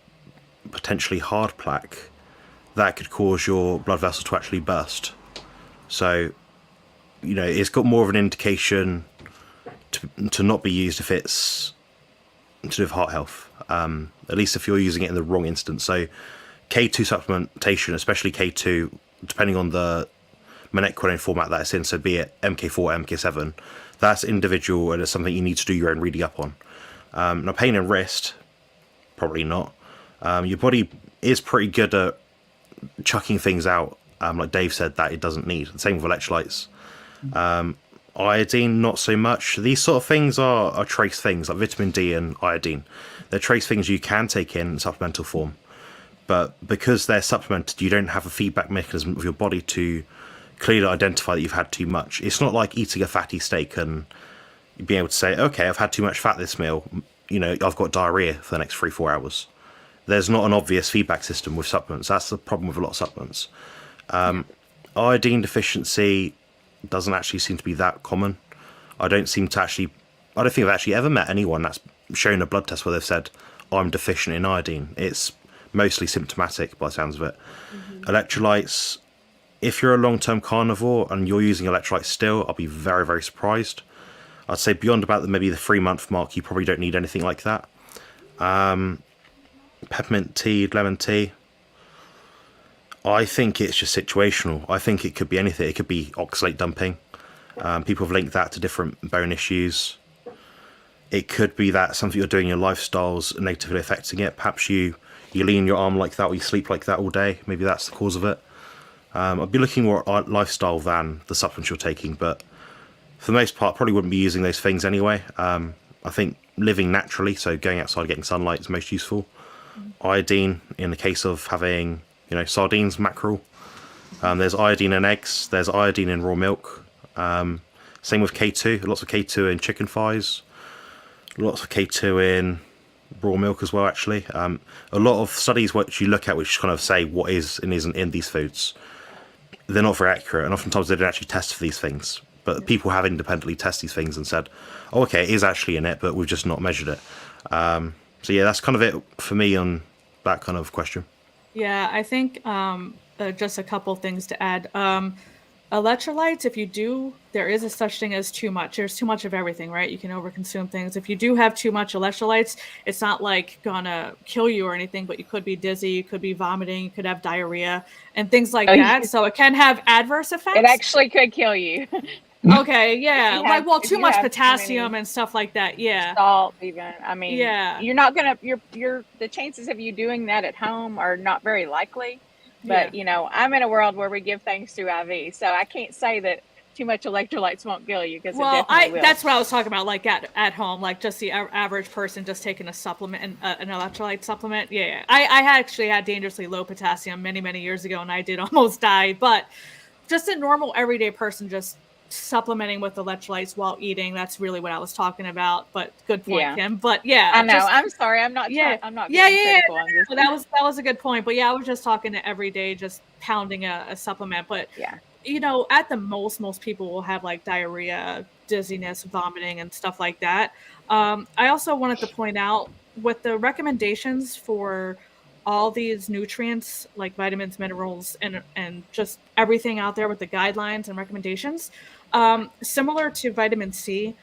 potentially hard plaque, that could cause your blood vessel to actually burst. So, it's got more of an indication to not be used if it's to do with heart health. At least if you're using it in the wrong instance. So, K2 supplementation, especially K2, depending on the molecular format that it's in, so be it MK4 or MK7, that's individual and it's something you need to do your own reading up on. Now, pain in wrist, probably not. Your body is pretty good at chucking things out, like Dave said, that it doesn't need. The same with electrolytes. Iodine, not so much. These sort of things are trace things, like vitamin D and iodine. They're trace things you can take in supplemental form. But because they're supplemented, you don't have a feedback mechanism of your body to clearly identify that you've had too much. It's not like eating a fatty steak and being able to say, okay, I've had too much fat this meal, I've got diarrhea for the next 3-4 hours. There's not an obvious feedback system with supplements. That's the problem with a lot of supplements. Iodine deficiency doesn't actually seem to be that common. I don't think I've actually ever met anyone that's shown a blood test where they've said, I'm deficient in iodine. It's mostly symptomatic by the sounds of it. Electrolytes, if you're a long-term carnivore and you're using electrolytes still, I'll be very, very surprised. I'd say beyond about maybe the 3-month mark, you probably don't need anything like that. peppermint tea, lemon tea. I think it's just situational. I think it could be anything. It could be oxalate dumping. People have linked that to different bone issues. It could be that something you're doing in your lifestyle's negatively affecting it. Perhaps you lean your arm like that, or you sleep like that all day. Maybe that's the cause of it. I'd be looking more at lifestyle than the supplements you're taking, but for the most part, probably wouldn't be using those things anyway. I think living naturally, so going outside, getting sunlight, is most useful. Iodine, in the case of having, sardines, mackerel. There's iodine in eggs. There's iodine in raw milk. Same with K2. Lots of K2 in chicken thighs. Lots of K2 in raw milk as well, actually. A lot of studies which you look at which kind of say what is and isn't in these foods, they're not very accurate, and oftentimes they don't actually test for these things. But people have independently tested these things and said, oh, okay, it is actually in it, but we've just not measured it. So yeah, that's kind of it for me on that kind of question. Yeah, I think just a couple things to add. Electrolytes, if you do, there is a such thing as too much. There's too much of everything, right? You can overconsume things. If you do have too much electrolytes, it's not like gonna kill you or anything, but you could be dizzy, you could be vomiting, you could have diarrhea and things like that. So it can have adverse effects. It actually could kill you. Okay, yeah. Too much potassium and stuff like that. Yeah. Salt, even. I mean, yeah. You're not gonna. The chances of you doing that at home are not very likely. But I'm in a world where we give things through IV, so I can't say that too much electrolytes won't kill you, because it definitely will. That's what I was talking about, like at home, like just the average person just taking a supplement, an electrolyte supplement. Yeah. I actually had dangerously low potassium many years ago, and I did almost die. But just a normal everyday person just supplementing with electrolytes while eating, that's really what I was talking about. But good point, Kim. But yeah, I know. I'm sorry. I'm not. I'm not being critical. That was a good point. But yeah, I was just talking to everyday, just pounding a supplement. But at the most people will have like diarrhea, dizziness, vomiting, and stuff like that. I also wanted to point out with the recommendations for all these nutrients like vitamins, minerals, and just everything out there with the guidelines and recommendations. Similar to vitamin C,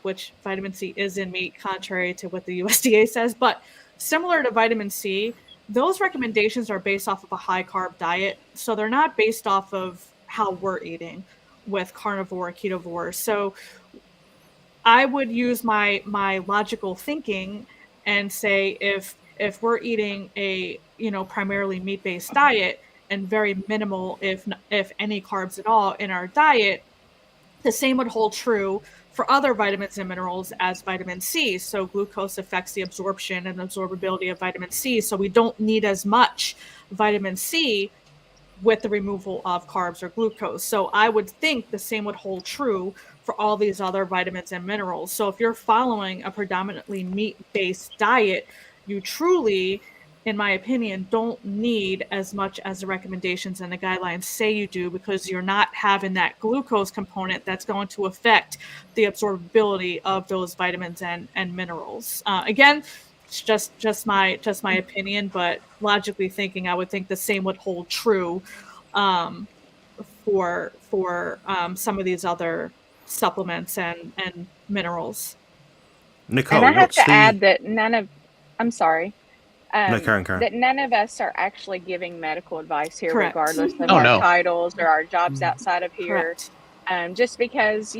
which vitamin C is in meat, contrary to what the USDA says, but similar to vitamin C, those recommendations are based off of a high carb diet. So they're not based off of how we're eating with carnivore, ketovore. So I would use my logical thinking and say if we're eating a primarily meat-based diet and very minimal, if any carbs at all in our diet, the same would hold true for other vitamins and minerals as vitamin C. So glucose affects the absorption and absorbability of vitamin C. So we don't need as much vitamin C with the removal of carbs or glucose. So I would think the same would hold true for all these other vitamins and minerals. So if you're following a predominantly meat-based diet, you truly, in my opinion, don't need as much as the recommendations and the guidelines say you do, because you're not having that glucose component that's going to affect the absorbability of those vitamins and minerals. Again, it's just my opinion, but logically thinking, I would think the same would hold true for some of these other supplements and minerals. Nicole, and I have to add that I'm sorry. No, Karen. That none of us are actually giving medical advice here, Correct. regardless of our titles or our jobs outside of here. Correct. Just because,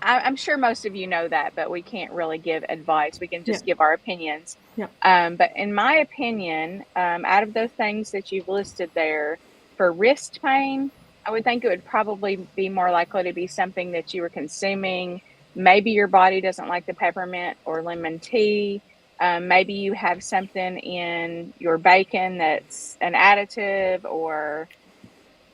I'm sure most of you know that, but we can't really give advice. We can just give our opinions. But in my opinion, out of those things that you've listed there, for wrist pain, I would think it would probably be more likely to be something that you were consuming. Maybe your body doesn't like the peppermint or lemon tea. Maybe you have something in your bacon that's an additive, or,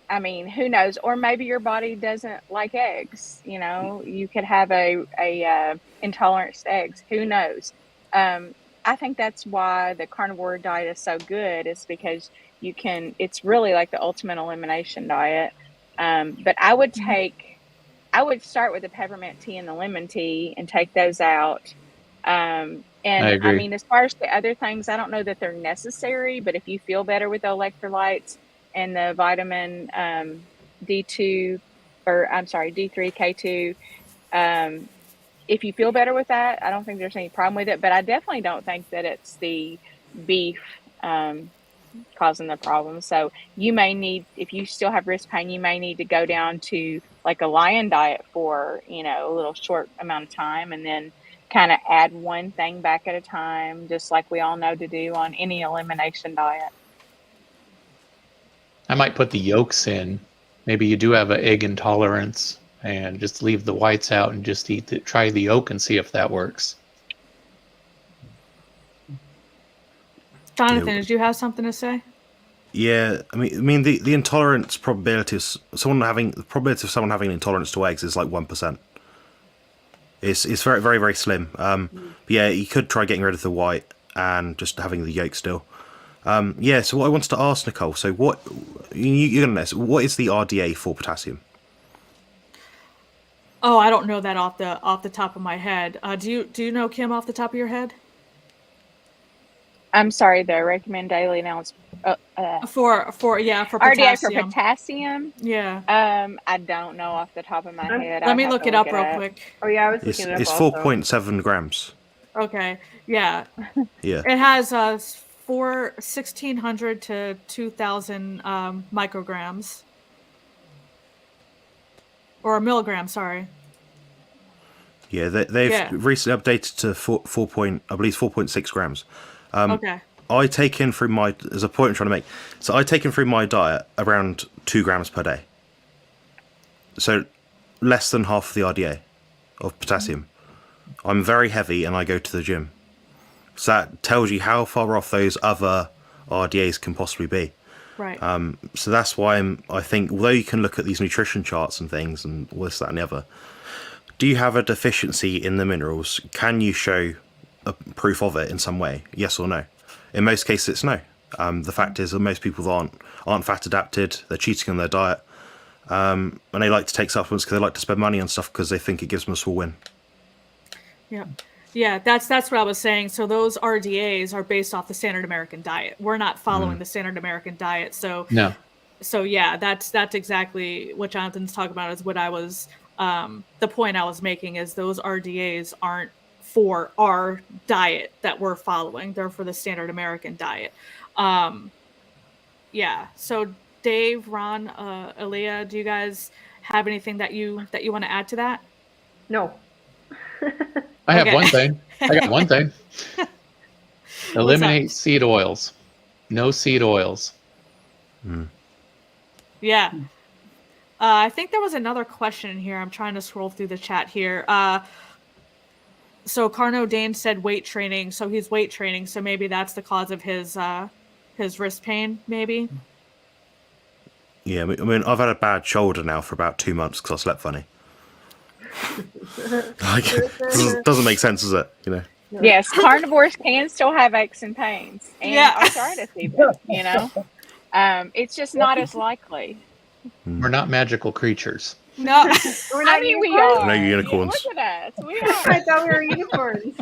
who knows? Or maybe your body doesn't like eggs. You could have a intolerance to eggs. Who knows? I think that's why the carnivore diet is so good, is because it's really like the ultimate elimination diet. But I would start with the peppermint tea and the lemon tea and take those out. And I agree. As far as the other things, I don't know that they're necessary, but if you feel better with the electrolytes and the vitamin D3, K2, if you feel better with that, I don't think there's any problem with it. But I definitely don't think that it's the beef causing the problem. So you may need, if you still have wrist pain, you may need to go down to like a lion diet for, a little short amount of time, and then kind of add one thing back at a time, just like we all know to do on any elimination diet. I might put the yolks in. Maybe you do have an egg intolerance, and just leave the whites out and just try the yolk and see if that works. Jonathan, did you have something to say? Yeah, I mean the intolerance probability of someone having an intolerance to eggs is like 1%. It's very, very, very slim. But yeah, you could try getting rid of the white and just having the yolk still. Yeah. So what I wanted to ask Nicole, so what you're gonna know? What is the RDA for potassium? Oh, I don't know that off the top of my head. Do you know, Kim, off the top of your head? I'm sorry, the recommend daily announced For RDA potassium. for potassium. Yeah. I don't know off the top of my head. Let me look it up real quick. Oh yeah, I was looking it up. It's also. 4.7 grams. Okay. Yeah. Yeah. It has 1,600 to 2,000 micrograms. Or milligrams, sorry. Yeah, they've recently updated to 4.6 grams. Okay. I take in through my, there's a point I'm trying to make. So I take in through my diet around 2 grams per day. So less than half of the RDA of potassium. I'm very heavy and I go to the gym. So that tells you how far off those other RDAs can possibly be. Right. So that's why I think, although you can look at these nutrition charts and things and all this, that and the other, do you have a deficiency in the minerals? Can you show a proof of it in some way? Yes or no? In most cases, it's no. The fact is that most people aren't fat adapted. They're cheating on their diet, and they like to take supplements because they like to spend money on stuff because they think it gives them a small win. Yeah. Yeah, that's what I was saying. So those RDAs are based off the standard American diet. We're not following the standard American diet. So No. So yeah, that's exactly what Jonathan's talking about, is what I was the point I was making is those RDAs aren't for our diet that we're following. They're for the standard American diet. Yeah. So Dave, Ron, Aaliyah, do you guys have anything that you want to add to that? No. I have Okay. one thing. I got one thing. Eliminate seed oils. No seed oils. Yeah. I think there was another question in here. I'm trying to scroll through the chat here. So Carno Dane said weight training. So he's weight training. So maybe that's the cause of his wrist pain, maybe. Yeah, I mean, I've had a bad shoulder now for about 2 months because I slept funny. Like, doesn't make sense, does it? You know. Yes, carnivores can still have aches and pains and arthritis even, it's just not as likely. We're not magical creatures. No. I mean, we are. No unicorns. Look at us. We I are. thought we were unicorns.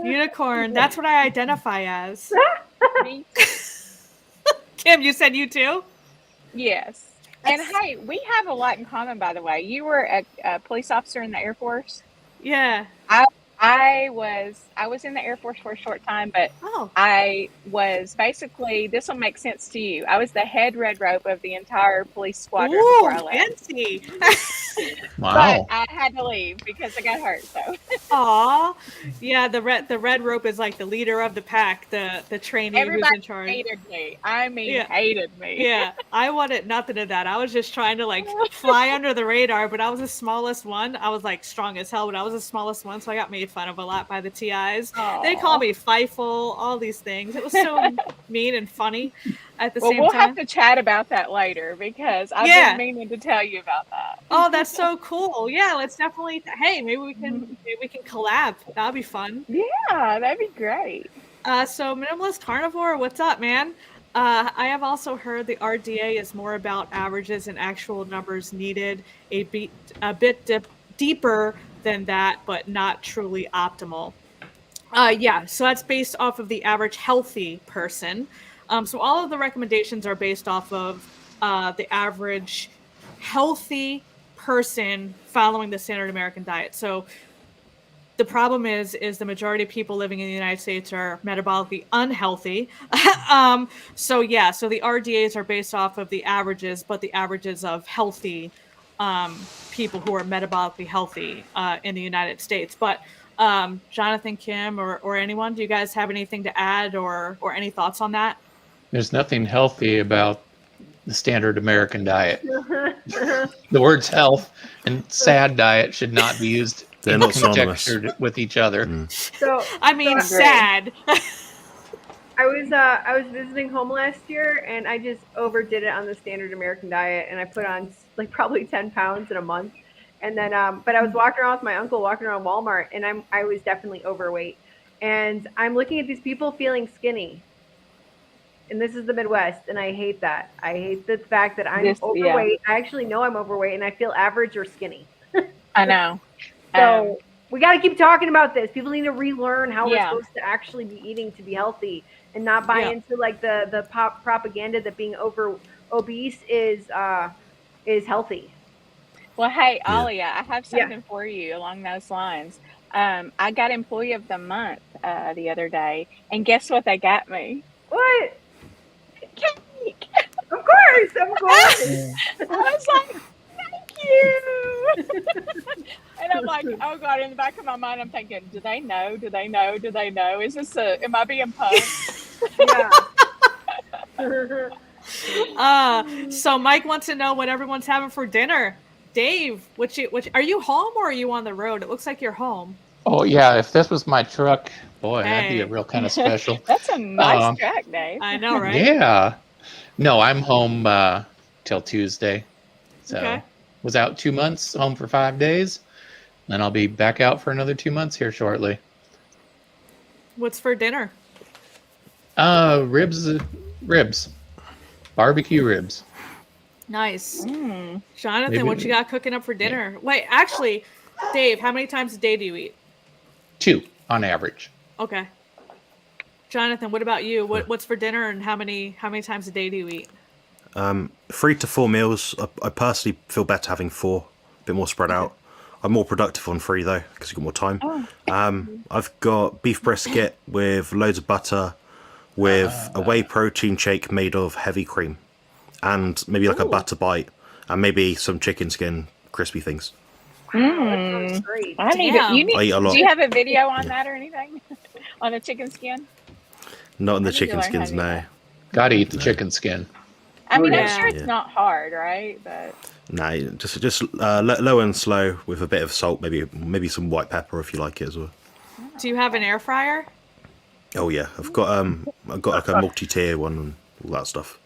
Unicorn. That's what I identify as. Me- Kim, you said you too? yes. And hey, we have a lot in common, by the way. You were a police officer in the Air Force. Yeah. I was in the Air Force for a short time, but I was basically, this will make sense to you. I was the head red rope of the entire police squadron before I left. Fancy. Wow. But I had to leave because I got hurt. So. Aw. Yeah, the red rope is like the leader of the pack, the trainee Everybody who's in charge. hated me. I mean, hated me. Yeah, I wanted nothing of that. I was just trying to like fly under the radar, but I was the smallest one. I was like strong as hell, but I was the smallest one, so I got made fun of a lot by the TIs. Aww. They call me Fifel, all these things. It was so mean and funny at the same we'll time. have to chat about that later because I've been meaning to tell you about that. Oh, that's so cool. Yeah, let's definitely. Hey, maybe we can collab. That'd be fun. Yeah, that'd be great. So Minimalist Carnivore, what's up, man? I have also heard the RDA is more about averages and actual numbers needed, a bit deeper than that, but not truly optimal. Yeah, so that's based off of the average healthy person. So all of the recommendations are based off of the average healthy person following the standard American diet. So the problem is the majority of people living in the United States are metabolically unhealthy. So the RDAs are based off of the averages, but the averages of healthy people who are metabolically healthy in the United States. But Jonathan, Kim, or anyone, do you guys have anything to add or any thoughts on that? There's nothing healthy about the standard American diet. The words health and sad diet should not be used. They're not synonymous with each other. So I mean, so sad. I was visiting home last year, and I just overdid it on the standard American diet, and I put on like probably 10 pounds in a month. And then, but I was walking around with my uncle, walking around Walmart, and I was definitely overweight. And I'm looking at these people feeling skinny. And this is the Midwest, and I hate that. I hate the fact that I'm overweight. I actually know I'm overweight, and I feel average or skinny. I know. So we got to keep talking about this. People need to relearn how we're supposed to actually be eating to be healthy, and not buy into like the pop propaganda that being obese is healthy. Well, hey, Alia, I have something for you along those lines. I got Employee of the Month the other day, and guess what they got me? What? Cake. Of course. I was like, thank you. And I'm like, oh God, in the back of my mind, I'm thinking, do they know? Do they know? Do they know? Is this am I being punked? So Mike wants to know what everyone's having for dinner. Dave, which are you home or are you on the road? It looks like you're home. Oh yeah, if this was my truck, boy, that'd be a real kind of special. That's a nice truck, Dave. I know, right? Yeah. No, I'm home till Tuesday. So was out 2 months, home for 5 days. Then I'll be back out for another 2 months here shortly. What's for dinner? Ribs. Barbecue ribs. Nice. Jonathan, what you got cooking up for dinner? Wait, actually, Dave, how many times a day do you eat? 2 on average. Okay. Jonathan, what about you? What's for dinner, and how many times a day do you eat? 3 to 4 meals. I personally feel better having 4, a bit more spread out. I'm more productive on 3 though, because you've got more time. I've got beef brisket with loads of butter, with a whey protein shake made of heavy cream, and maybe like a butter bite, and maybe some chicken skin crispy things. That's great. I need it. I eat a lot. Do you have a video on that or anything? On the chicken skin? Not in the chicken skins, no. Gotta eat the chicken skin. I mean, I'm sure it's not hard, right? But no, just low and slow with a bit of salt, maybe some white pepper if you like it as well. Do you have an air fryer? Oh yeah, I've got like a multi-tier one and all that stuff.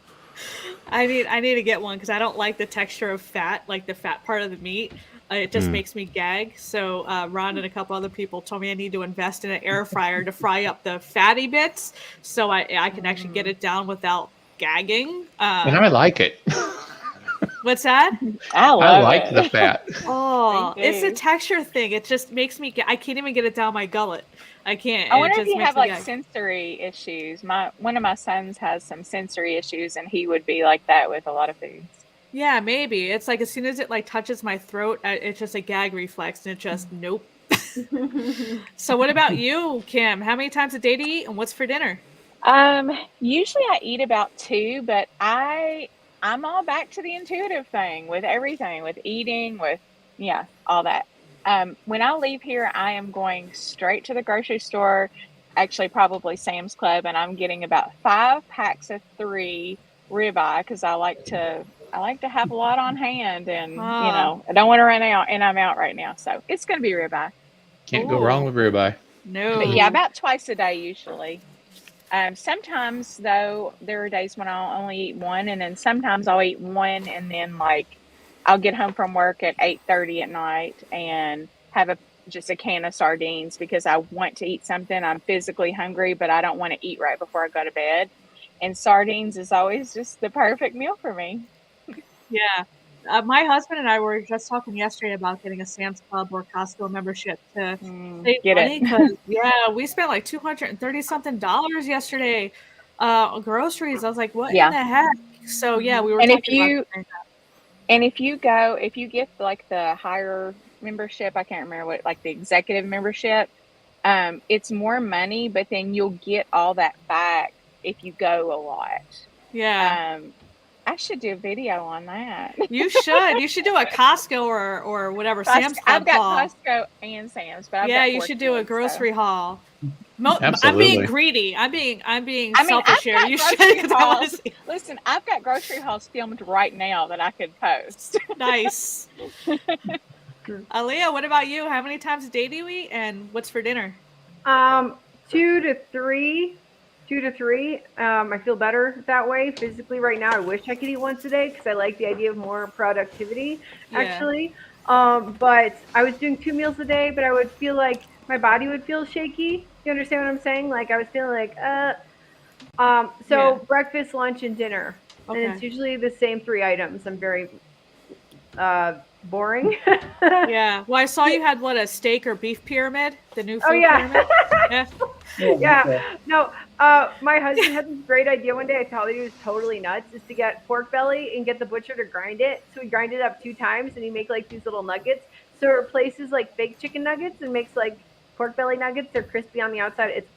I need to get one because I don't like the texture of fat, like the fat part of the meat. It just makes me gag. So Ron and a couple other people told me I need to invest in an air fryer to fry up the fatty bits, so I can actually get it down without gagging. And I like it. What's that? I like the fat. Oh, it's a texture thing. It just makes me. I can't even get it down my gullet. I can't. I wonder if you have like sensory issues. One of my sons has some sensory issues, and he would be like that with a lot of foods. Yeah, maybe. It's like as soon as it like touches my throat, it's just a gag reflex, and it just nope. So what about you, Kim? How many times a day do you eat, and what's for dinner? Usually I eat about 2, but I'm all back to the intuitive thing with everything, with eating, with all that. When I leave here, I am going straight to the grocery store, actually probably Sam's Club, and I'm getting about 5 packs of 3 ribeye because I like to have a lot on hand, and I don't want to run out, and I'm out right now, so it's going to be ribeye. Can't go wrong with ribeye. No. But yeah, about twice a day usually. Sometimes though, there are days when I'll only eat 1, and then sometimes I'll eat 1, and then like I'll get home from work at 8:30 at night and have just a can of sardines because I want to eat something. I'm physically hungry, but I don't want to eat right before I go to bed. And sardines is always just the perfect meal for me. Yeah. My husband and I were just talking yesterday about getting a Sam's Club or Costco membership to save money because we spent like $230-something yesterday on groceries. I was like, what in the heck? So we were talking about that. And if you get like the higher membership. I can't remember what, like the executive membership. It's more money, but then you'll get all that back if you go a lot. Yeah. I should do a video on that. You should. You should do a Costco or whatever Sam's Club I've got haul. Costco and Sam's, but I've Yeah, got you 4 should do a kids, grocery haul. I'm being Absolutely. greedy. I'm being I mean, selfish I've here. got You should. grocery 'Cause I wanna hauls. see. Listen, I've got grocery hauls filmed right now that I could post. Nice. Aaliyah, what about you? How many times a day do you eat, and what's for dinner? 2 to 3. 2 to 3. I feel better that way physically right now. I wish I could eat once a day because I like the idea of more productivity, actually. But I was doing 2 meals a day, but I would feel like my body would feel shaky. You understand what I'm saying? Like I was feeling like, breakfast, lunch, and dinner. Okay. And it's usually the same 3 items. I'm very boring. Yeah. Well, I saw you had a steak or beef pyramid, the new food Oh, yeah. pyramid. Yeah. Yeah. No, my husband had this great idea one day. I thought he was totally nuts. Is to get pork belly and get the butcher to grind it. So he grind it up 2 times, and he make like these little nuggets. So it replaces like fake chicken nuggets and makes like pork belly nuggets. They're crispy on the outside. It's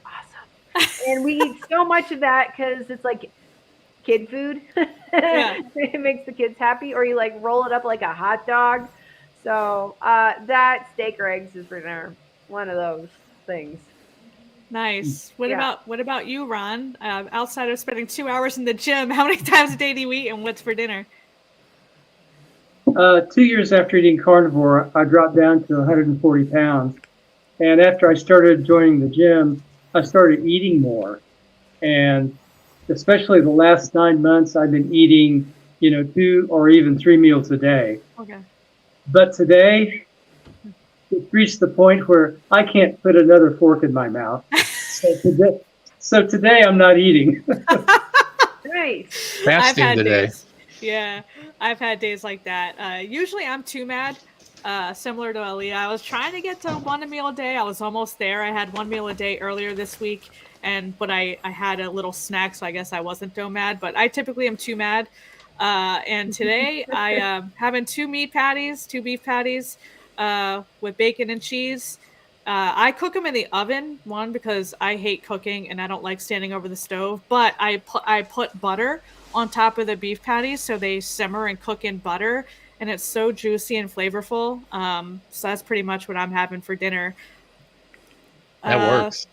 awesome. And we eat so much of that because it's like kid food. Yeah. It makes the kids happy. Or you like roll it up like a hot dog. So that steak or eggs is for dinner. One of those things. Nice. What Yeah. about you, Ron? Outside of spending 2 hours in the gym, how many times a day do you eat, and what's for dinner? 2 years after eating carnivore, I dropped down to 140 pounds. And after I started joining the gym, I started eating more. And especially the last 9 months, I've been eating, 2 or even 3 meals a day. Okay. But today, it's reached the point where I can't put another fork in my mouth. So today I'm not eating. Nice. Fasting today. days. Yeah, I've had days like that. Usually I'm too mad. Similar to Aaliyah, I was trying to get to 1 meal a day. I was almost there. I had 1 meal a day earlier this week, but I had a little snack, so I guess I wasn't so mad. But I typically am too mad. And today I am having 2 beef patties with bacon and cheese. I cook them in the oven, one, because I hate cooking and I don't like standing over the stove, but I put butter on top of the beef patties so they simmer and cook in butter, and it's so juicy and flavorful. So that's pretty much what I'm having for dinner. That works.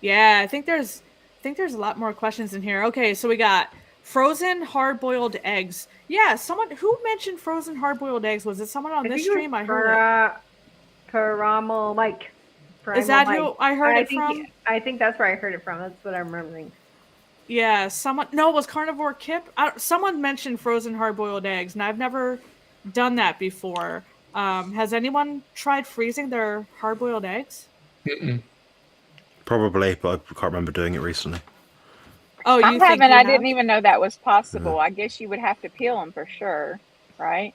Yeah, I think there's a lot more questions in here. Okay, so we got frozen hard-boiled eggs. Yeah, who mentioned frozen hard-boiled eggs? Was it someone on this stream? I heard it. Caramel Mike. Is that who I heard it from? I think that's where I heard it from. That's what I'm remembering. Yeah, it was Carnivore Kip. Someone mentioned frozen hard-boiled eggs, and I've never done that before. Has anyone tried freezing their hard-boiled eggs? Mm-mm. Probably, but I can't remember doing it recently. Oh, you I think haven't. you I have? didn't even know that was possible. I guess you would have to peel them for sure, right?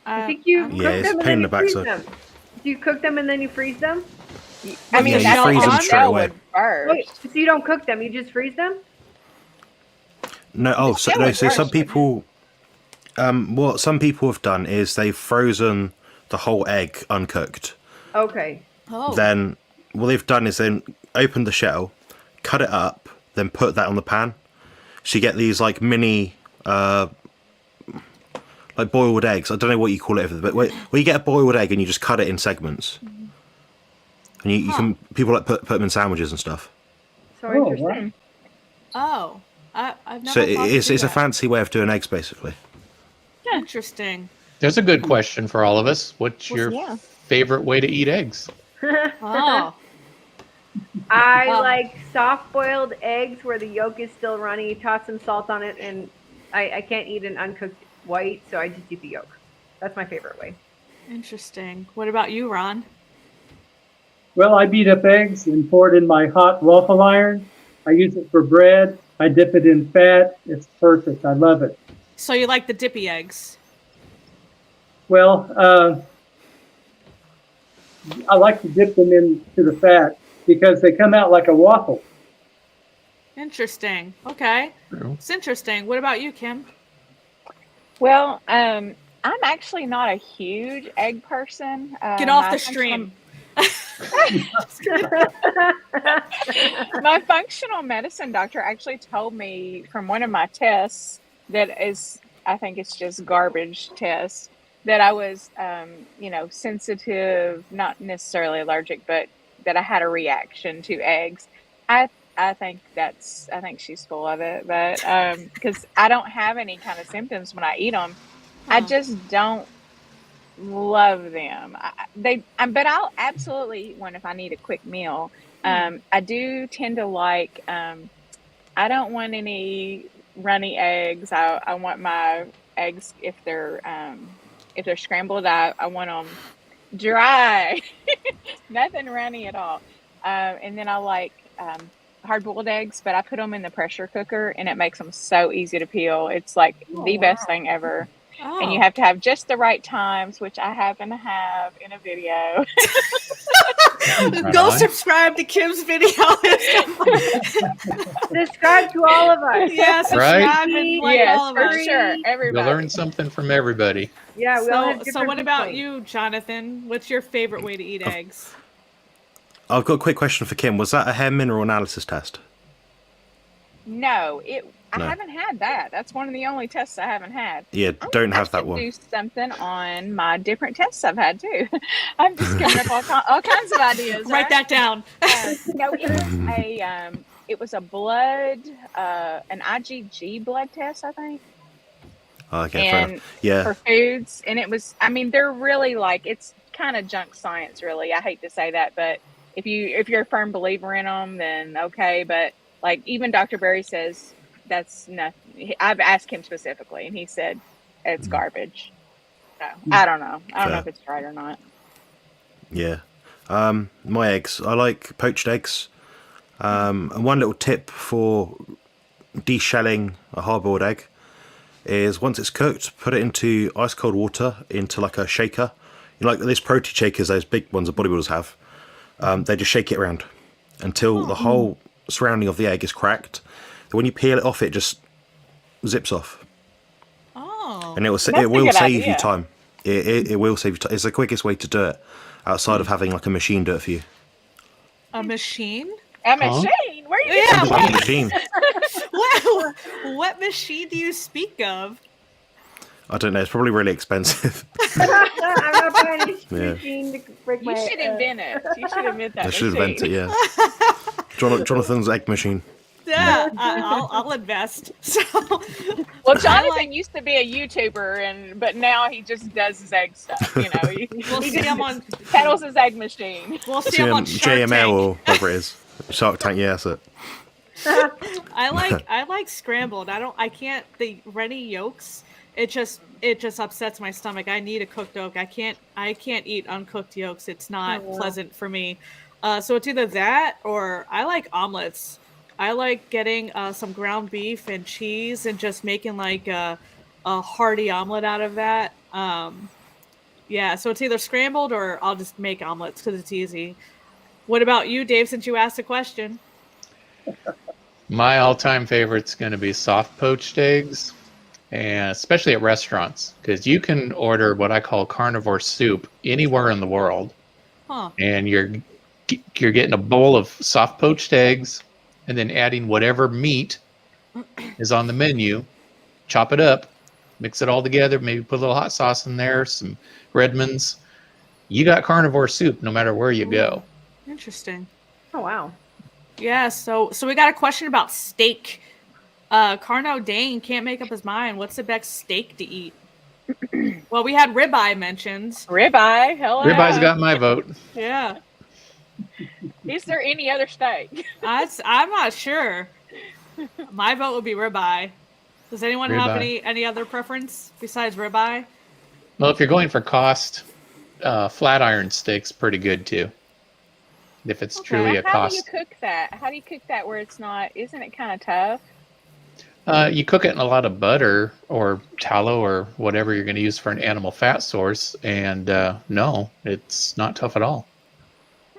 I think you cook Yeah, it's them a and pain then in you the freeze backside. them. Do you cook them and then you freeze them? I mean, Yeah, you that's freeze them the straight shell away. would burst. Wait, so you don't cook them, you just freeze them? No, so shell no, would so burst, some wouldn't it? people, what some people have done is they've frozen the whole egg uncooked. Okay. Oh, Then what they've done is then opened the shell, cut it up, then put that on the pan. So you get these like mini, like boiled eggs. I don't know what you call it, but where you get a boiled egg and you just cut it in segments, and you can people like put them in sandwiches and stuff. So Oh, interesting. oh, I've never. So thought to it's do a that. fancy way of doing eggs, basically. Interesting. There's a good question for all of us. What's your yeah. favorite way to eat eggs? Oh, I Wow. like soft boiled eggs where the yolk is still runny, toss some salt on it, and I can't eat an uncooked white, so I just eat the yolk. That's my favorite way. interesting. What about you, Ron? Well, I beat up eggs and pour it in my hot waffle iron. I use it for bread. I dip it in fat. It's perfect. I love it. So you like the dippy eggs? Well, I like to dip them into the fat because they come out like a waffle. Interesting. Okay, True. it's interesting. What about you, Kim? Well, I'm actually not a huge egg person. Get off my the functional- stream. My functional medicine doctor actually told me from one of my tests that is, I think it's just garbage test, that I was, sensitive, not necessarily allergic, but that I had a reaction to eggs. I think she's full of it, but because I don't have any kind of symptoms when I eat them, I Huh. just don't love them. But I'll absolutely eat one if I need a quick meal. I do tend to like. I don't want any runny eggs. I want my eggs if they're scrambled. I want them dry, nothing runny at all. And then I like hard boiled eggs, but I put them in the pressure cooker, and it makes them so easy to peel. It's like the best thing ever. Oh. And you have to have just the right times, which I happen to have in a video. Go on. subscribe to Kim's video. Subscribe to all of us. Yeah, subscribe and like Yes, all of for us. sure. You'll Everybody. learn something from everybody. Yeah, we all have So different what about viewpoints. you, Jonathan? What's your favorite way to eat eggs? I've got a quick question for Kim. Was that a hair mineral analysis test? No, I No. haven't had that. That's one of the only tests I haven't had. Yeah, I don't have should that one. Do something on my different tests I've had too. I'm just coming up all kinds of ideas. Write right? that down. No, it was a blood, an IgG blood test, I think, Oh, okay, fair and enough. Yeah, for foods. And it was, I mean, they're really like, it's kind of junk science, really. I hate to say that, but if you're a firm believer in them, then okay. But like even Dr. Berry says that's nothing. I've asked him specifically, and he said it's garbage. So I don't know. I don't know if it's right or not. yeah. My eggs. I like poached eggs. And one little tip for deshelling a hard-boiled egg is once it's cooked, put it into ice cold water into like a shaker. You know, like these protein shakers, those big ones that bodybuilders have. They just shake it around until the whole surrounding of the egg is cracked. Then when you peel it off, it just zips off, Oh. and it will That's a will good save you idea. time. It will save you time. It's the quickest way to do it outside of having like a machine do it for you. A machine? A machine? Where are you Yeah. getting A that? machine. What machine do you speak of? I don't know. It's probably really expensive. I'm not buying a Yeah. machine to break my. You should invent it. You should invent that I should machine. invent it. Yeah. Jonathan's egg machine. Yeah, I'll invest. So, Well, Jonathan like- used to be a YouTuber, but now he just does his egg stuff. You know, we'll he see him on. pedals his egg machine. We'll see him on Shark JML Tank. or whatever it is. Shark Tank. Yeah, that's it. I like scrambled. I can't the runny yolks. It just upsets my stomach. I need a cooked yolk. I can't eat uncooked yolks. It's not pleasant for me. So it's either that or I like omelets. I like getting some ground beef and cheese and just making like a hearty omelet out of that. Yeah, so it's either scrambled or I'll just make omelets because it's easy. What about you, Dave? Since you asked the question. My all-time favorite's going to be soft poached eggs, and especially at restaurants, because you can order what I call carnivore soup anywhere in the world, Huh. and you're getting a bowl of soft poached eggs, and then adding whatever meat is on the menu, chop it up, mix it all together, maybe put a little hot sauce in there, some Redmonds. You got carnivore soup no matter where you go. Interesting. Oh wow. Yeah, so we got a question about steak. Carno Dane can't make up his mind. What's the best steak to eat? Well, we had ribeye mentioned. Ribeye, hello. Ribeye's got my vote. Yeah, Is there any other steak? I'm not sure. My vote would be ribeye. Does anyone have Ribeye. any other preference besides ribeye? Well, if you're going for cost, flat iron steak's pretty good too. If it's truly a How do you cost. cook that? How do you cook that where it's not? Isn't it kind of tough? You cook it in a lot of butter or tallow or whatever you're going to use for an animal fat source, and no, it's not tough at all.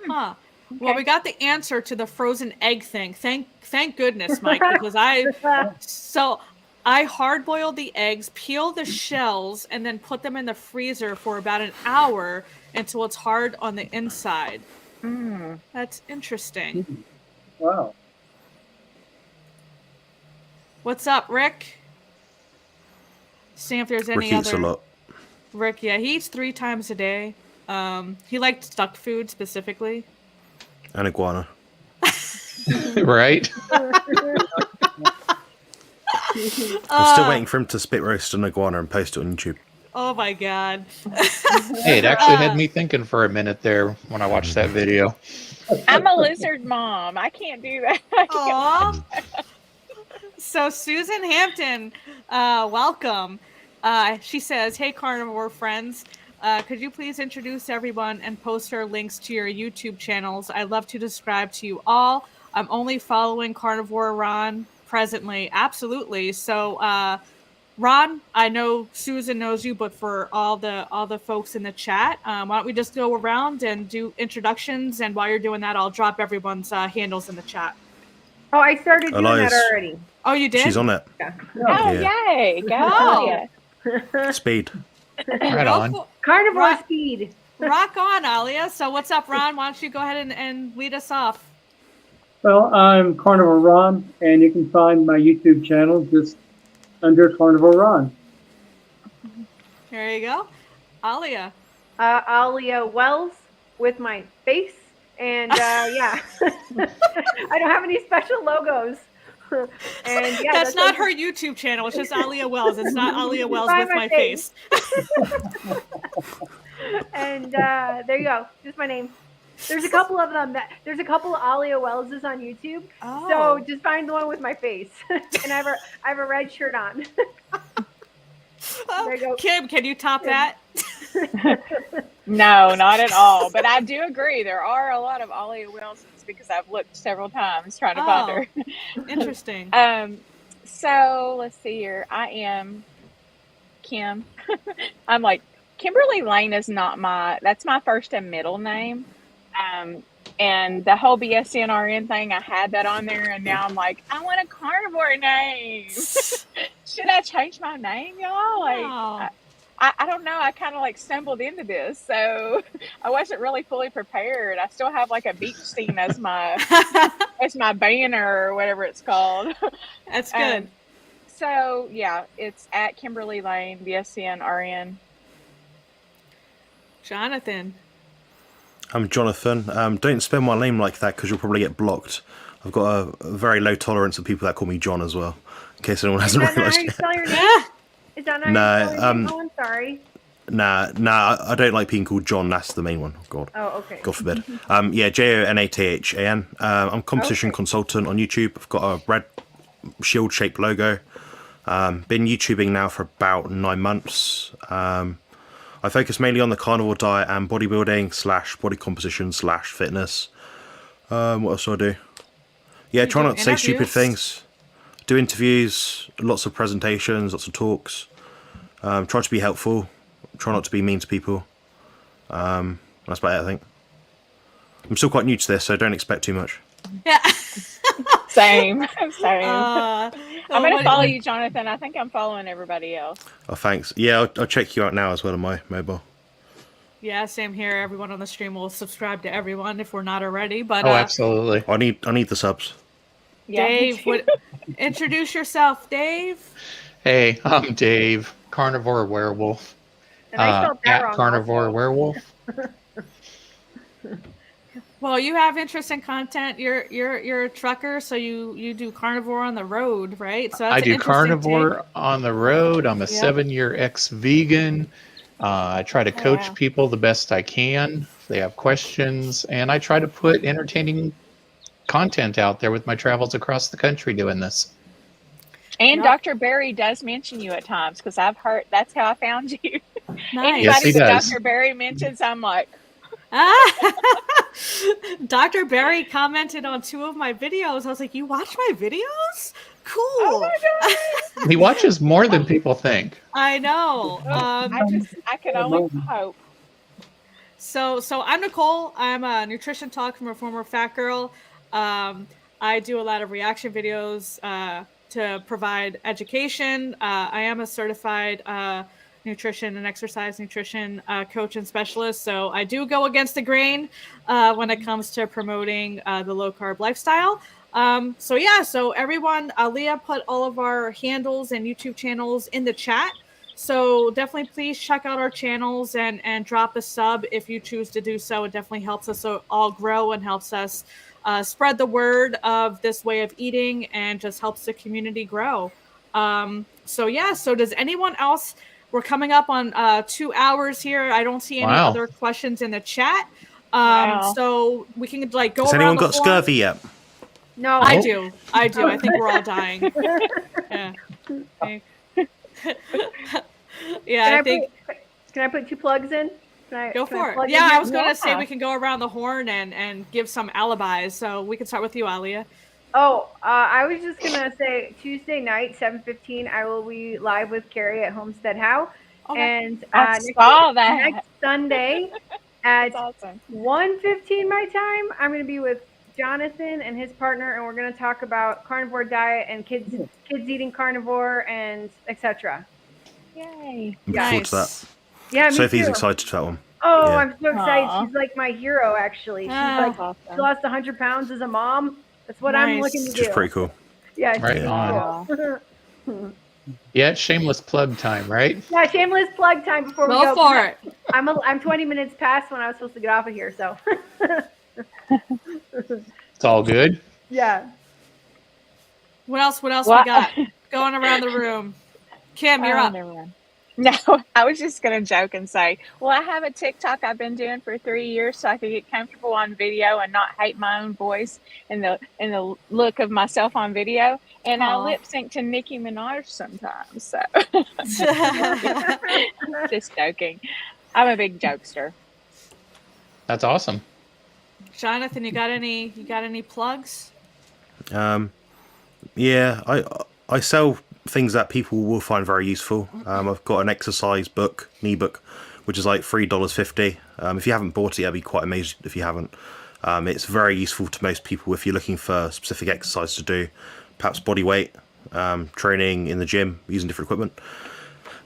Huh. Well, we got the answer to the frozen egg thing. Thank goodness, Mike, because I I hard boil the eggs, peel the shells, and then put them in the freezer for about an hour until it's hard on the inside. Mm. That's interesting. Wow. What's up, Rick? See if there's any Rick eats a other. lot. Rick, yeah, he eats 3 times a day. He likes duck food specifically. And iguana. Right? I'm still waiting for him to spit roast an iguana and post it on YouTube. Oh my god. Hey, it actually had me thinking for a minute there when I watched that video. I'm a lizard mom. I can't do that. Aww. So Susan Hampton, welcome. She says, "Hey carnivore friends, could you please introduce everyone and post our links to your YouTube channels? I'd love to describe to you all. I'm only following Carnivore Ron presently." Absolutely. So Ron, I know Susan knows you, but for all the folks in the chat, why don't we just go around and do introductions? And while you're doing that, I'll drop everyone's handles in the chat. Oh, I started doing Elias. that already. Oh, you did? She's on it. Oh, Yeah. yay. Go. Oh. Alia. Speed. Right on. Carnivore Right. speed. Rock on, Alia. So what's up, Ron? Why don't you go ahead and lead us off? Well, I'm Carnivore Ron, and you can find my YouTube channel just under Carnivore Ron. Here you go. Alia. Alia Wells with my face. And yeah, I don't have any special logos. And yeah, That's not her YouTube channel. It's just Alia Wells. It's not Alia Wells Find with my my face. And there you go. Just my name. There's a couple of them there's a couple of Alia Wellses on YouTube. Oh. So just find the one with my face. And I have a red shirt on. There you go. Kim, can you top that? No, not at all. But I do agree. There are a lot of Alia Wilsons because I've looked several times trying to find her. Interesting. So let's see here. I am Kim. I'm like, Kimberly Lane is not that's my first and middle name. And the whole BSNRN thing, I had that on there, and now I'm like, I want a carnivore name. Should I change my name, y'all? Like, Wow. I don't know. I kind of like stumbled into this, so I wasn't really fully prepared. I still have like a beach scene as my banner or whatever it's called. That's good. So yeah, it's at Kimberly Lane, BSNRN. Jonathan. I'm Jonathan. Don't spell my name like that because you'll probably get blocked. I've got a very low tolerance of people that call me John as well, in case anyone hasn't Is that not realised how you yet. spell your name? Yeah. Is that not No, how you spell your name? Oh, I'm sorry. Nah, I don't like being called John. That's the main one. Oh, God. Oh, okay. God forbid. Yeah, Jonathan. I'm competition consultant on YouTube. I've got a red shield-shaped logo. Been YouTubing now for about 9 months. I focus mainly on the carnivore diet and bodybuilding / body composition / fitness. What else do I do? Yeah, try do not to say stupid interviews? things. Do interviews, lots of presentations, lots of talks. Try to be helpful. Try not to be mean to people. That's about it, I think. I'm still quite new to this, so don't expect too much. Yeah. Same. I'm going to follow you, Jonathan. I think I'm following everybody else. Oh, thanks. Yeah, I'll check you out now as well on my mobile. Yeah, same here. Everyone on the stream will subscribe to everyone if we're not already. But Oh, absolutely. I need the subs. Yeah, Dave, introduce yourself, Dave. Hey, I'm Dave, carnivore werewolf. And I spelled that At wrong. carnivore also. werewolf. Well, you have interesting content. You're a trucker, so you do carnivore on the road, right? So that's I do an interesting carnivore take. on the road. I'm a Yep. 7-year ex-vegan. I try to coach wow. people the best I can if they have questions, and I try to put entertaining content out there with my travels across the country doing this. And Yep. Dr. Barry does mention you at times because I've heard that's how I found you. Nice. Anybody Yes, he that does. Dr. Barry mentions, I'm like, Dr. Barry commented on 2 of my videos. I was like, "You watch my videos? Cool." oh my God. He watches more than people think. I know. I can only hope. So I'm Nicole. I'm a nutrition talk from a former fat girl. I do a lot of reaction videos to provide education. I am a certified nutrition and exercise nutrition coach and specialist. So I do go against the grain when it comes to promoting the low carb lifestyle. So everyone, Leah put all of our handles and YouTube channels in the chat. So definitely please check out our channels and drop a sub if you choose to do so. It definitely helps us all grow and helps us spread the word of this way of eating and just helps the community grow. So does anyone else? We're coming up on 2 hours here. I don't see any Wow. other questions in the chat. Wow. So we can like go Has around anyone the got horn. scurvy yet? No. I do. I think we're all dying. Yeah. Yeah, I think. Can I put 2 plugs in? Go can I for plug it. in Yeah, here? I was going to say we can go around the horn and give some alibis. So we can start with you, Alia. Oh, I was just gonna say Tuesday night, 7:15. I will be live with Carrie at Homestead How, Okay. and I saw that. next Sunday at That's awesome. 1:15 my time, I'm gonna be with Jonathan and his partner, and we're gonna talk about carnivore diet and kids eating carnivore and etc. Yay. I'm looking forward to that. Yeah, me Sophie's too. excited for that one. Oh, Yeah. I'm so excited. Aw. She's like my hero, actually. She's like, Awesome. she lost 100 pounds as a mom. That's what I'm Nice. looking to Which is do. pretty cool. Yeah, she's Right pretty on. cool. Yeah, it's shameless plug time, right? Yeah, shameless plug time before we Go go. for it. I'm 20 minutes past when I was supposed to get off of here, so. It's all good. Yeah. What else we What? got? Going around the room. Kim, you're Oh, up. never mind. No, I was just going to joke and say, well, I have a TikTok I've been doing for 3 years so I could get comfortable on video and not hate my own voice and the look of myself on video. And I Aw. lip sync to Nicki Minaj sometimes. So just joking. I'm a big jokester. That's awesome. Jonathan, you got any plugs? Yeah, I sell things that people will find very useful. I've got an exercise book, an ebook, which is like $3.50. If you haven't bought it, I'd be quite amazed if you haven't. It's very useful to most people if you're looking for specific exercise to do, perhaps body weight, training in the gym, using different equipment.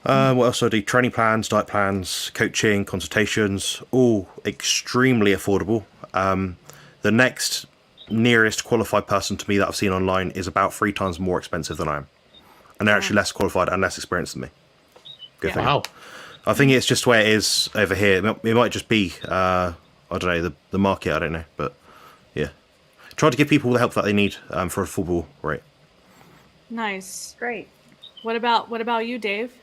What else do I do? Training plans, diet plans, coaching, consultations, all extremely affordable. The next nearest qualified person to me that I've seen online is about 3 times more expensive than I am. And they're actually less qualified and less experienced than me. Good thing. Wow. I think it's just where it is over here. It might just be, I don't know, the market, I don't know. But yeah. Try to give people the help that they need for a football rate. Nice. Great. What about you, Dave?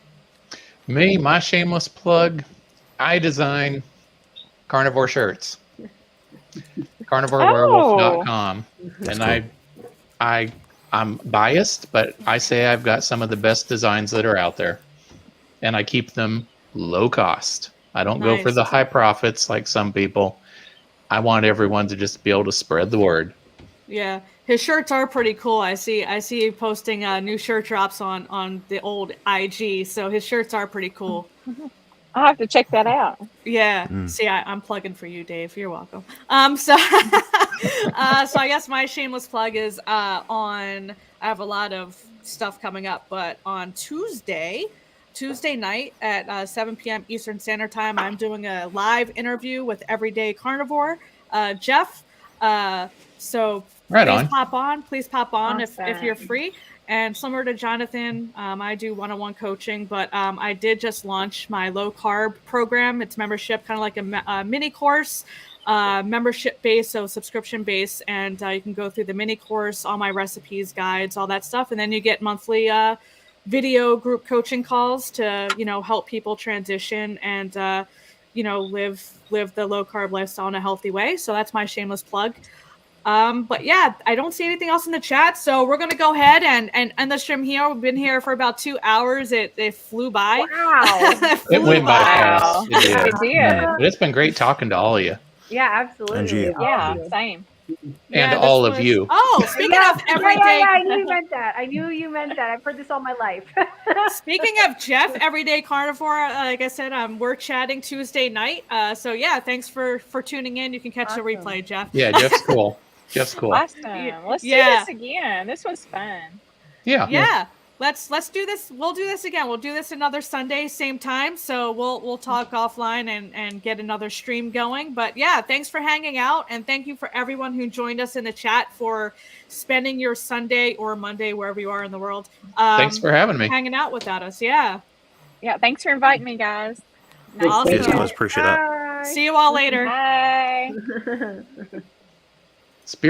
Me, my shameless plug, I design carnivore shirts. CarnivoreWerewolf.com. That's And I'm biased, but I say I've got some of the best designs that are out there. And I keep them low cost. I don't go for Nice. the high profits like some people. I want everyone to just be able to spread the word. Yeah, his shirts are pretty cool. I see you posting new shirt drops on the old IG. So his shirts are pretty cool. I'll have to check that out. Yeah. See, I'm plugging for you, Dave. You're welcome. So I guess my shameless plug is I have a lot of stuff coming up, but on Tuesday night at 7 p.m. Eastern Standard Time, I'm doing a live interview with Everyday Carnivore, Jeff. So Right please pop on if you're Awesome. free. And similar to Jonathan, I do one-on-one coaching, but I did just launch my low-carb program. It's membership, kind of like a mini course, membership-based, so subscription-based. And you can go through the mini course, all my recipes, guides, all that stuff. And then you get monthly video group coaching calls to, help people transition and, live the low-carb lifestyle in a healthy way. So that's my shameless plug. But yeah, I don't see anything else in the chat, so we're gonna go ahead and end the stream here. We've been here for about 2 hours. It flew by. Wow. It went by Wow. fast. It did. It did. But it's been great talking to all of you. Yeah, absolutely. And you. Yeah, same. Yeah, And all this of was- you. Oh, speaking of everyday, Yeah, I knew you meant that. I knew you meant that. I've heard this all my life. speaking of Jeff, Everyday Carnivore, like I said, we're chatting Tuesday night. So yeah, thanks for tuning in. You can catch the Awesome. replay, Jeff. Yeah, Jeff's cool. Jeff's cool. Awesome. Let's do Yeah. this again. This was fun. Yeah. Yeah. Let's do this. We'll do this again. We'll do this another Sunday, same time. So we'll talk offline and get another stream going. But yeah, thanks for hanging out, and thank you for everyone who joined us in the chat for spending your Sunday or Monday, wherever you are in the world. Thanks for having me. Hanging out without us. Yeah. Yeah, thanks for inviting me, guys. Thanks, Awesome. Cheers, guys. Appreciate that. Bye. See you all later. Bye.